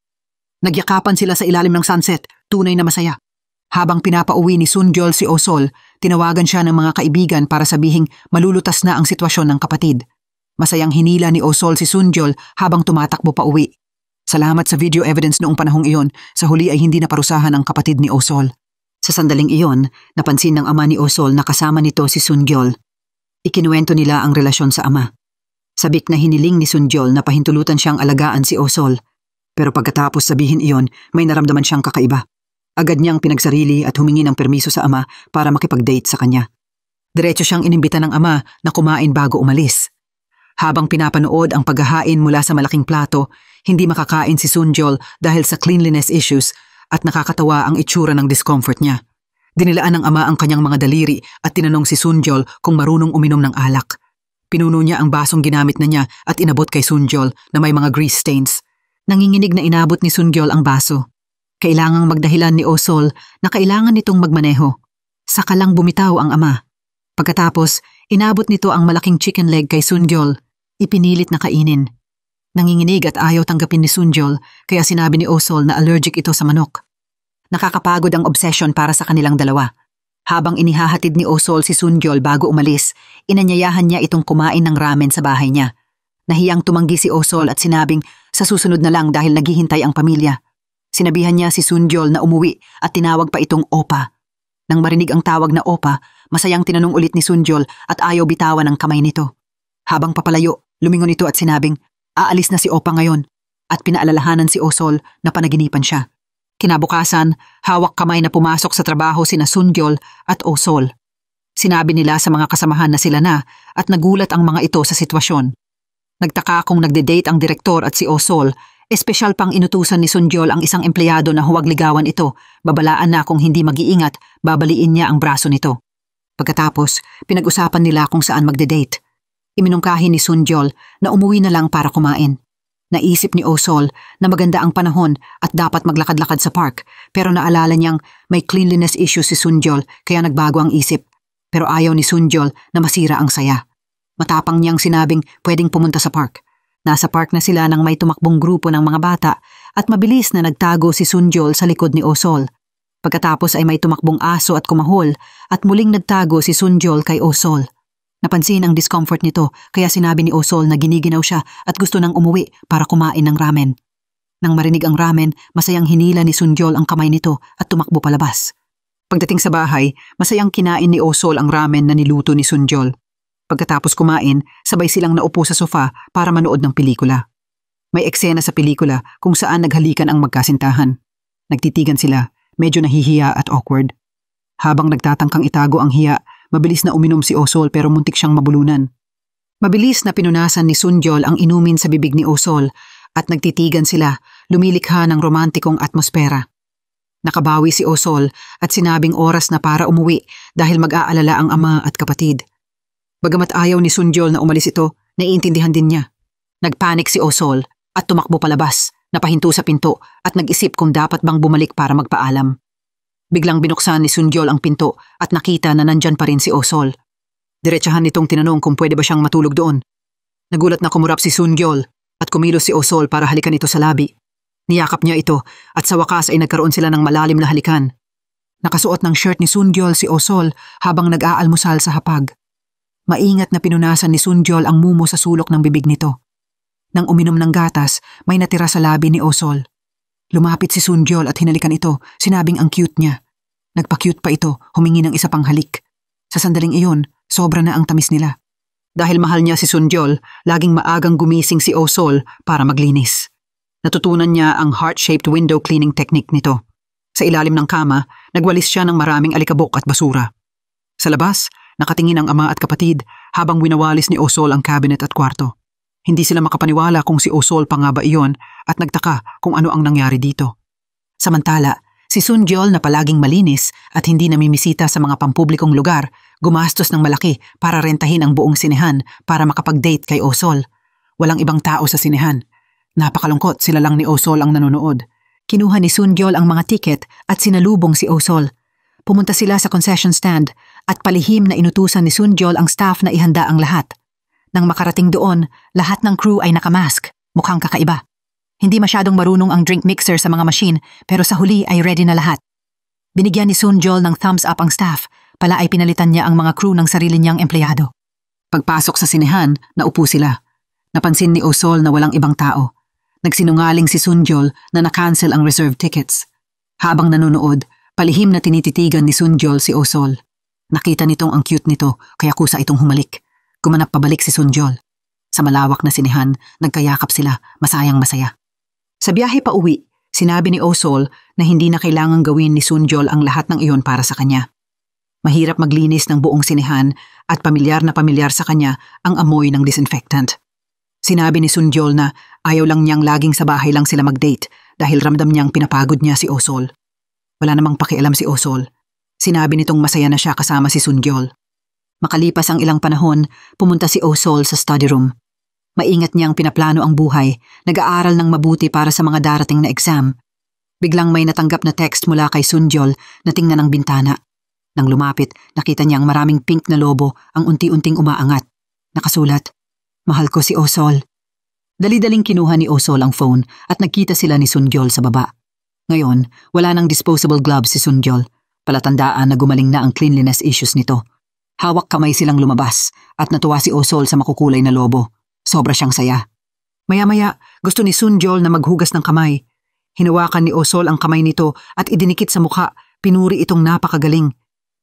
Nagyakapan sila sa ilalim ng sunset, tunay na masaya. Habang pinapauwi ni Sunjol si Osol, tinawagan siya ng mga kaibigan para sabihing malulutas na ang sitwasyon ng kapatid. Masayang hinila ni Osol si Sunjol habang tumatakbo pa uwi. Salamat sa video evidence noong panahong iyon, sa huli ay hindi naparusahan ang kapatid ni Osol. Sa sandaling iyon, napansin ng ama ni Osol na kasama nito si Sunjol. Ikinuwento nila ang relasyon sa ama. Sabik na hiniling ni Sunjol na pahintulutan siyang alagaan si Osol. Pero pagkatapos sabihin iyon, may naramdaman siyang kakaiba. Agad niyang pinagsarili at humingi ng permiso sa ama para makipag-date sa kanya. Diretso siyang inimbita ng ama na kumain bago umalis. Habang pinapanood ang paghahain mula sa malaking plato, hindi makakain si Sunjol dahil sa cleanliness issues at nakakatawa ang itsura ng discomfort niya. Dinilaan ng ama ang kanyang mga daliri at tinanong si Sunjol kung marunong uminom ng alak. Pinuno niya ang basong ginamit na niya at inabot kay Sunjol na may mga grease stains. Nanginginig na inabot ni Sunjol ang baso. Kailangang magdahilan ni Osol na kailangan nitong magmaneho. Saka lang bumitaw ang ama. Pagkatapos, inabot nito ang malaking chicken leg kay Sunjol. Ipinilit na kainin. Nanginginig at ayaw tanggapin ni Sunjol kaya sinabi ni Osol na allergic ito sa manok. Nakakapagod ang obsession para sa kanilang dalawa. Habang inihahatid ni Osol si Sunjol bago umalis, inanyayahan niya itong kumain ng ramen sa bahay niya. Nahiyang tumanggi si Osol at sinabing sa susunod na lang dahil naghihintay ang pamilya. Sinabihan niya si Sunjol na umuwi at tinawag pa itong Opa. Nang marinig ang tawag na Opa, masayang tinanong ulit ni Sunjol at ayaw bitawan ang kamay nito. Habang papalayo, lumingon ito at sinabing, aalis na si Opa ngayon, at pinaalalahanan si Osol na panaginipan siya. Kinabukasan, hawak kamay na pumasok sa trabaho sina Sunjol at Osol. Sinabi nila sa mga kasamahan na sila na at nagulat ang mga ito sa sitwasyon. Nagtaka kung nagde-date ang direktor at si Osol, espesyal pang inutusan ni Sunjol ang isang empleyado na huwag ligawan ito, babalaan na kung hindi mag-iingat, babaliin niya ang braso nito. Pagkatapos, pinag-usapan nila kung saan magde-date. Iminungkahi ni Sunjol na umuwi na lang para kumain. Naisip ni Osol na maganda ang panahon at dapat maglakad-lakad sa park, pero naalala niyang may cleanliness issue si Sunjol kaya nagbago ang isip. Pero ayaw ni Sunjol na masira ang saya. Matapang niyang sinabing pwedeng pumunta sa park. Nasa park na sila nang may tumakbong grupo ng mga bata at mabilis na nagtago si Sunjol sa likod ni Osol. Pagkatapos ay may tumakbong aso at kumahol at muling nagtago si Sunjol kay Osol. Napansin ang discomfort nito kaya sinabi ni Osol na giniginaw siya at gusto nang umuwi para kumain ng ramen. Nang marinig ang ramen, masayang hinila ni Sunjol ang kamay nito at tumakbo palabas. Pagdating sa bahay, masayang kinain ni Osol ang ramen na niluto ni Sunjol. Pagkatapos kumain, sabay silang naupo sa sofa para manood ng pelikula. May eksena sa pelikula kung saan naghalikan ang magkasintahan. Nagtitigan sila, medyo nahihiya at awkward. Habang nagtatangkang itago ang hiya, mabilis na uminom si Osol pero muntik siyang mabulunan. Mabilis na pinunasan ni Sunjol ang inumin sa bibig ni Osol at nagtitigan sila, lumilikha ng romantikong atmosfera. Nakabawi si Osol at sinabing oras na para umuwi dahil mag-aalala ang ama at kapatid. Bagamat ayaw ni Sunjol na umalis ito, naiintindihan din niya. Nagpanik si Osol at tumakbo palabas, napahinto sa pinto at nag-isip kung dapat bang bumalik para magpaalam. Biglang binuksan ni Sunjol ang pinto at nakita na nandyan pa rin si Osol. Diretsahan nitong tinanong kung pwede ba siyang matulog doon. Nagulat na kumurap si Sunjol at kumilos si Osol para halikan ito sa labi. Niyakap niya ito at sa wakas ay nagkaroon sila ng malalim na halikan. Nakasuot ng shirt ni Sunjol si Osol habang nag-aalmusal sa hapag. Maingat na pinunasan ni Sunjol ang mumo sa sulok ng bibig nito. Nang uminom ng gatas, may natira sa labi ni Osol. Lumapit si Sunjol at hinalikan ito, sinabing ang cute niya. Nagpa-cute pa ito, humingi ng isa pang halik. Sa sandaling iyon, sobra na ang tamis nila. Dahil mahal niya si Sunjol, laging maagang gumising si Osol para maglinis. Natutunan niya ang heart-shaped window cleaning technique nito. Sa ilalim ng kama, nagwalis siya ng maraming alikabok at basura. Sa labas, nakatingin ang ama at kapatid habang winawalis ni Osol ang cabinet at kwarto. Hindi sila makapaniwala kung si Osol pa nga ba iyon at nagtaka kung ano ang nangyari dito. Samantala, si Sunjol na palaging malinis at hindi namimisita sa mga pampublikong lugar, gumastos ng malaki para rentahin ang buong sinehan para makapag-date kay Osol. Walang ibang tao sa sinehan. Napakalungkot, sila lang ni Osol ang nanonood. Kinuha ni Sunjol ang mga tiket at sinalubong si Osol. Pumunta sila sa concession stand at palihim na inutusan ni Sunjol ang staff na ihanda ang lahat. Nang makarating doon, lahat ng crew ay nakamask, mukhang kakaiba. Hindi masyadong marunong ang drink mixer sa mga machine pero sa huli ay ready na lahat. Binigyan ni Sunjol ng thumbs up ang staff, pala ay pinalitan niya ang mga crew ng sarili niyang empleyado. Pagpasok sa sinehan, naupo sila. Napansin ni Osol na walang ibang tao. Nagsinungaling si Sunjol na na-cancel ang reserved tickets. Habang nanonood, palihim na tinititigan ni Sunjol si Osol. Nakita nitong ang cute nito kaya kusa itong humalik. Gumanap pabalik si Sunjol. Sa malawak na sinehan, nagkayakap sila, masayang masaya. Sa biyahe pa uwi, sinabi ni Osol na hindi na kailangang gawin ni Sunjol ang lahat ng iyon para sa kanya. Mahirap maglinis ng buong sinehan at pamilyar na pamilyar sa kanya ang amoy ng disinfectant. Sinabi ni Sunjol na ayaw lang niyang laging sa bahay lang sila mag-date dahil ramdam niyang pinapagod niya si Osol. Wala namang pakialam si Osol. Sinabi nitong masaya na siya kasama si Sunjol. Makalipas ang ilang panahon, pumunta si Osol sa study room. Maingat niyang pinaplano ang buhay, nag-aaral ng mabuti para sa mga darating na exam. Biglang may natanggap na text mula kay Sunjol na tingnan ang bintana. Nang lumapit, nakita niyang maraming pink na lobo ang unti-unting umaangat. Nakasulat, "Mahal ko si Osol." Dali-daling kinuha ni Osol ang phone at nagkita sila ni Sunjol sa baba. Ngayon, wala nang disposable gloves si Sunjol. Palatandaan na gumaling na ang cleanliness issues nito. Hawak kamay silang lumabas at natuwa si Osol sa makukulay na lobo. Sobra siyang saya. Maya-maya, gusto ni Sunjol na maghugas ng kamay. Hinawakan ni Osol ang kamay nito at idinikit sa mukha, pinuri itong napakagaling.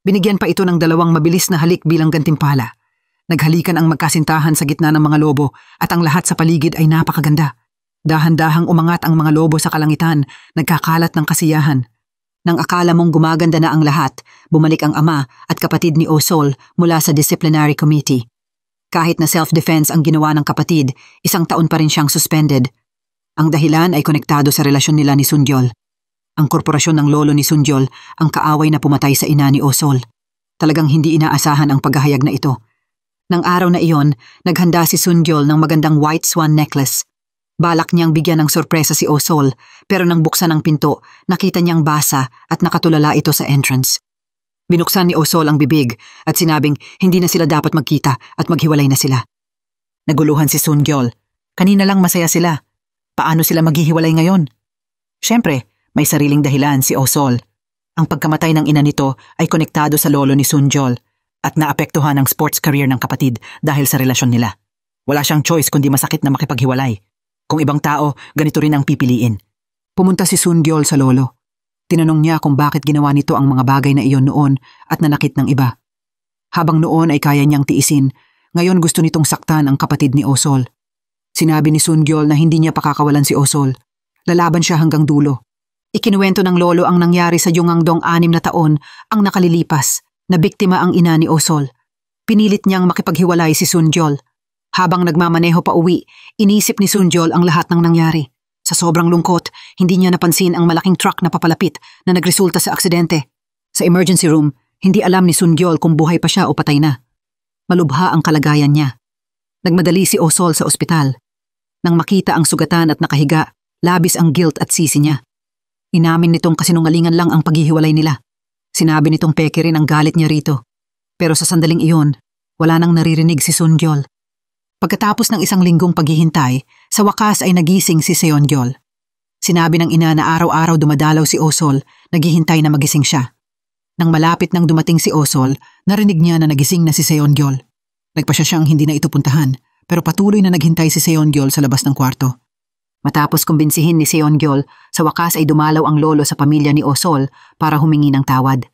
Binigyan pa ito ng 2 mabilis na halik bilang gantimpala. Naghalikan ang magkasintahan sa gitna ng mga lobo at ang lahat sa paligid ay napakaganda. Dahan-dahang umangat ang mga lobo sa kalangitan, nagkakalat ng kasiyahan. Nang akala mong gumaganda na ang lahat, bumalik ang ama at kapatid ni Osol mula sa disciplinary committee. Kahit na self-defense ang ginawa ng kapatid, 1 taon pa rin siyang suspended. Ang dahilan ay konektado sa relasyon nila ni Sunjol. Ang korporasyon ng lolo ni Sunjol ang kaaway na pumatay sa ina ni Osol. Talagang hindi inaasahan ang paghahayag na ito. Nang araw na iyon, naghanda si Sunjol ng magandang white swan necklace. Balak niyang bigyan ng sorpresa si Osol, pero nang buksan ang pinto, nakita niyang basa at nakatulala ito sa entrance. Binuksan ni Osol ang bibig at sinabing hindi na sila dapat magkita at maghiwalay na sila. Naguluhan si Sunjol. Kanina lang masaya sila. Paano sila maghihiwalay ngayon? Siyempre, may sariling dahilan si Osol. Ang pagkamatay ng ina nito ay konektado sa lolo ni Sunjol at naapektuhan ang sports career ng kapatid dahil sa relasyon nila. Wala siyang choice kundi masakit na makipaghiwalay. Kung ibang tao, ganito rin ang pipiliin. Pumunta si Sunjol sa lolo. Tinanong niya kung bakit ginawa nito ang mga bagay na iyon noon at nanakit ng iba. Habang noon ay kaya niyang tiisin, ngayon gusto nitong saktan ang kapatid ni Osol. Sinabi ni Sunjol na hindi niya pakakawalan si Osol. Lalaban siya hanggang dulo. Ikinuwento ng lolo ang nangyari sa Yungangdong 6 na taon ang nakalilipas na biktima ang ina ni Osol. Pinilit niyang makipaghiwalay si Sunjol. Habang nagmamaneho pa uwi, inisip ni Sunjol ang lahat ng nangyari. Sa sobrang lungkot, hindi niya napansin ang malaking truck na papalapit na nagresulta sa aksidente. Sa emergency room, hindi alam ni Sunjol kung buhay pa siya o patay na. Malubha ang kalagayan niya. Nagmadali si Osol sa ospital. Nang makita ang sugatan at nakahiga, labis ang guilt at sisi niya. Inamin nitong kasinungalingan lang ang paghihiwalay nila. Sinabi nitong peke rin ang galit niya rito. Pero sa sandaling iyon, wala nang naririnig si Sunjol. Pagkatapos ng 1 linggong paghihintay, sa wakas ay nagising si Seonjol. Sinabi ng ina na araw-araw dumadalaw si Osol, naghihintay na magising siya. Nang malapit nang dumating si Osol, narinig niya na nagising na si Seonjol. Nagpasya siyang hindi na ito puntahan, pero patuloy na naghintay si Seonjol sa labas ng kwarto. Matapos kumbinsihin ni Seonjol, sa wakas ay dumalaw ang lolo sa pamilya ni Osol para humingi ng tawad.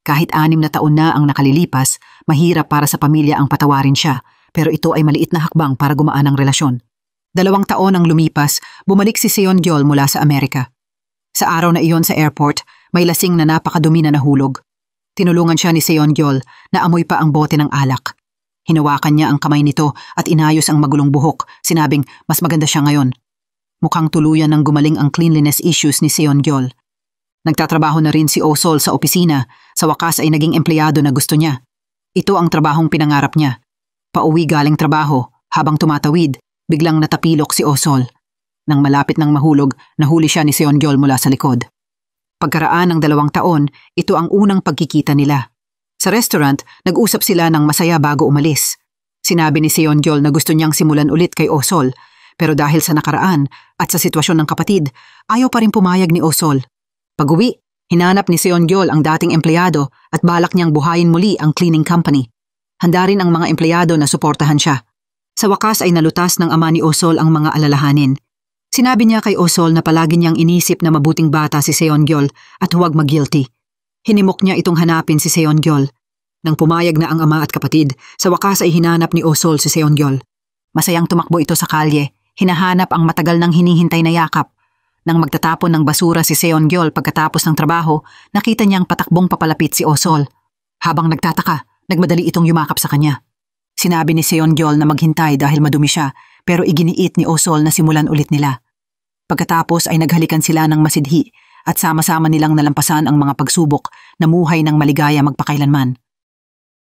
Kahit 6 na taon na ang nakalilipas, mahirap para sa pamilya ang patawarin siya, pero ito ay maliit na hakbang para gumaan ang relasyon. 2 taon ang lumipas, bumalik si Seonjol mula sa Amerika. Sa araw na iyon sa airport, may lasing na napakadumi na nahulog. Tinulungan siya ni Seonjol na amoy pa ang bote ng alak. Hinawakan niya ang kamay nito at inayos ang magulong buhok, sinabing mas maganda siya ngayon. Mukhang tuluyan ng gumaling ang cleanliness issues ni Seonjol. Nagtatrabaho na rin si Osol sa opisina, sa wakas ay naging empleyado na gusto niya. Ito ang trabahong pinangarap niya. Pauwi galing trabaho, habang tumatawid, biglang natapilok si Osol. Nang malapit ng mahulog, nahuli siya ni Seonjol mula sa likod. Pagkaraan ng 2 taon, ito ang unang pagkikita nila. Sa restaurant, nag-usap sila ng masaya bago umalis. Sinabi ni Seonjol na gusto niyang simulan ulit kay Osol, pero dahil sa nakaraan at sa sitwasyon ng kapatid, ayaw pa rin pumayag ni Osol. Pag-uwi, hinanap ni Seonjol ang dating empleyado at balak niyang buhayin muli ang cleaning company. Handa rin ang mga empleyado na suportahan siya. Sa wakas ay nalutas ng ama ni Osol ang mga alalahanin. Sinabi niya kay Osol na palagi niyang inisip na mabuting bata si Seonjol at huwag mag-guilty. Hinimok niya itong hanapin si Seonjol. Nang pumayag na ang ama at kapatid, sa wakas ay hinanap ni Osol si Seonjol. Masayang tumakbo ito sa kalye, hinahanap ang matagal nang hinihintay na yakap. Nang magtatapon ng basura si Seonjol pagkatapos ng trabaho, nakita niyang patakbong papalapit si Osol. Habang nagtataka, nagmadali itong yumakap sa kanya. Sinabi ni Seonjol na maghintay dahil madumi siya, pero iginiit ni Osol na simulan ulit nila. Pagkatapos ay naghalikan sila ng masidhi at sama-sama nilang nalampasan ang mga pagsubok na muhay ng maligaya magpakailanman.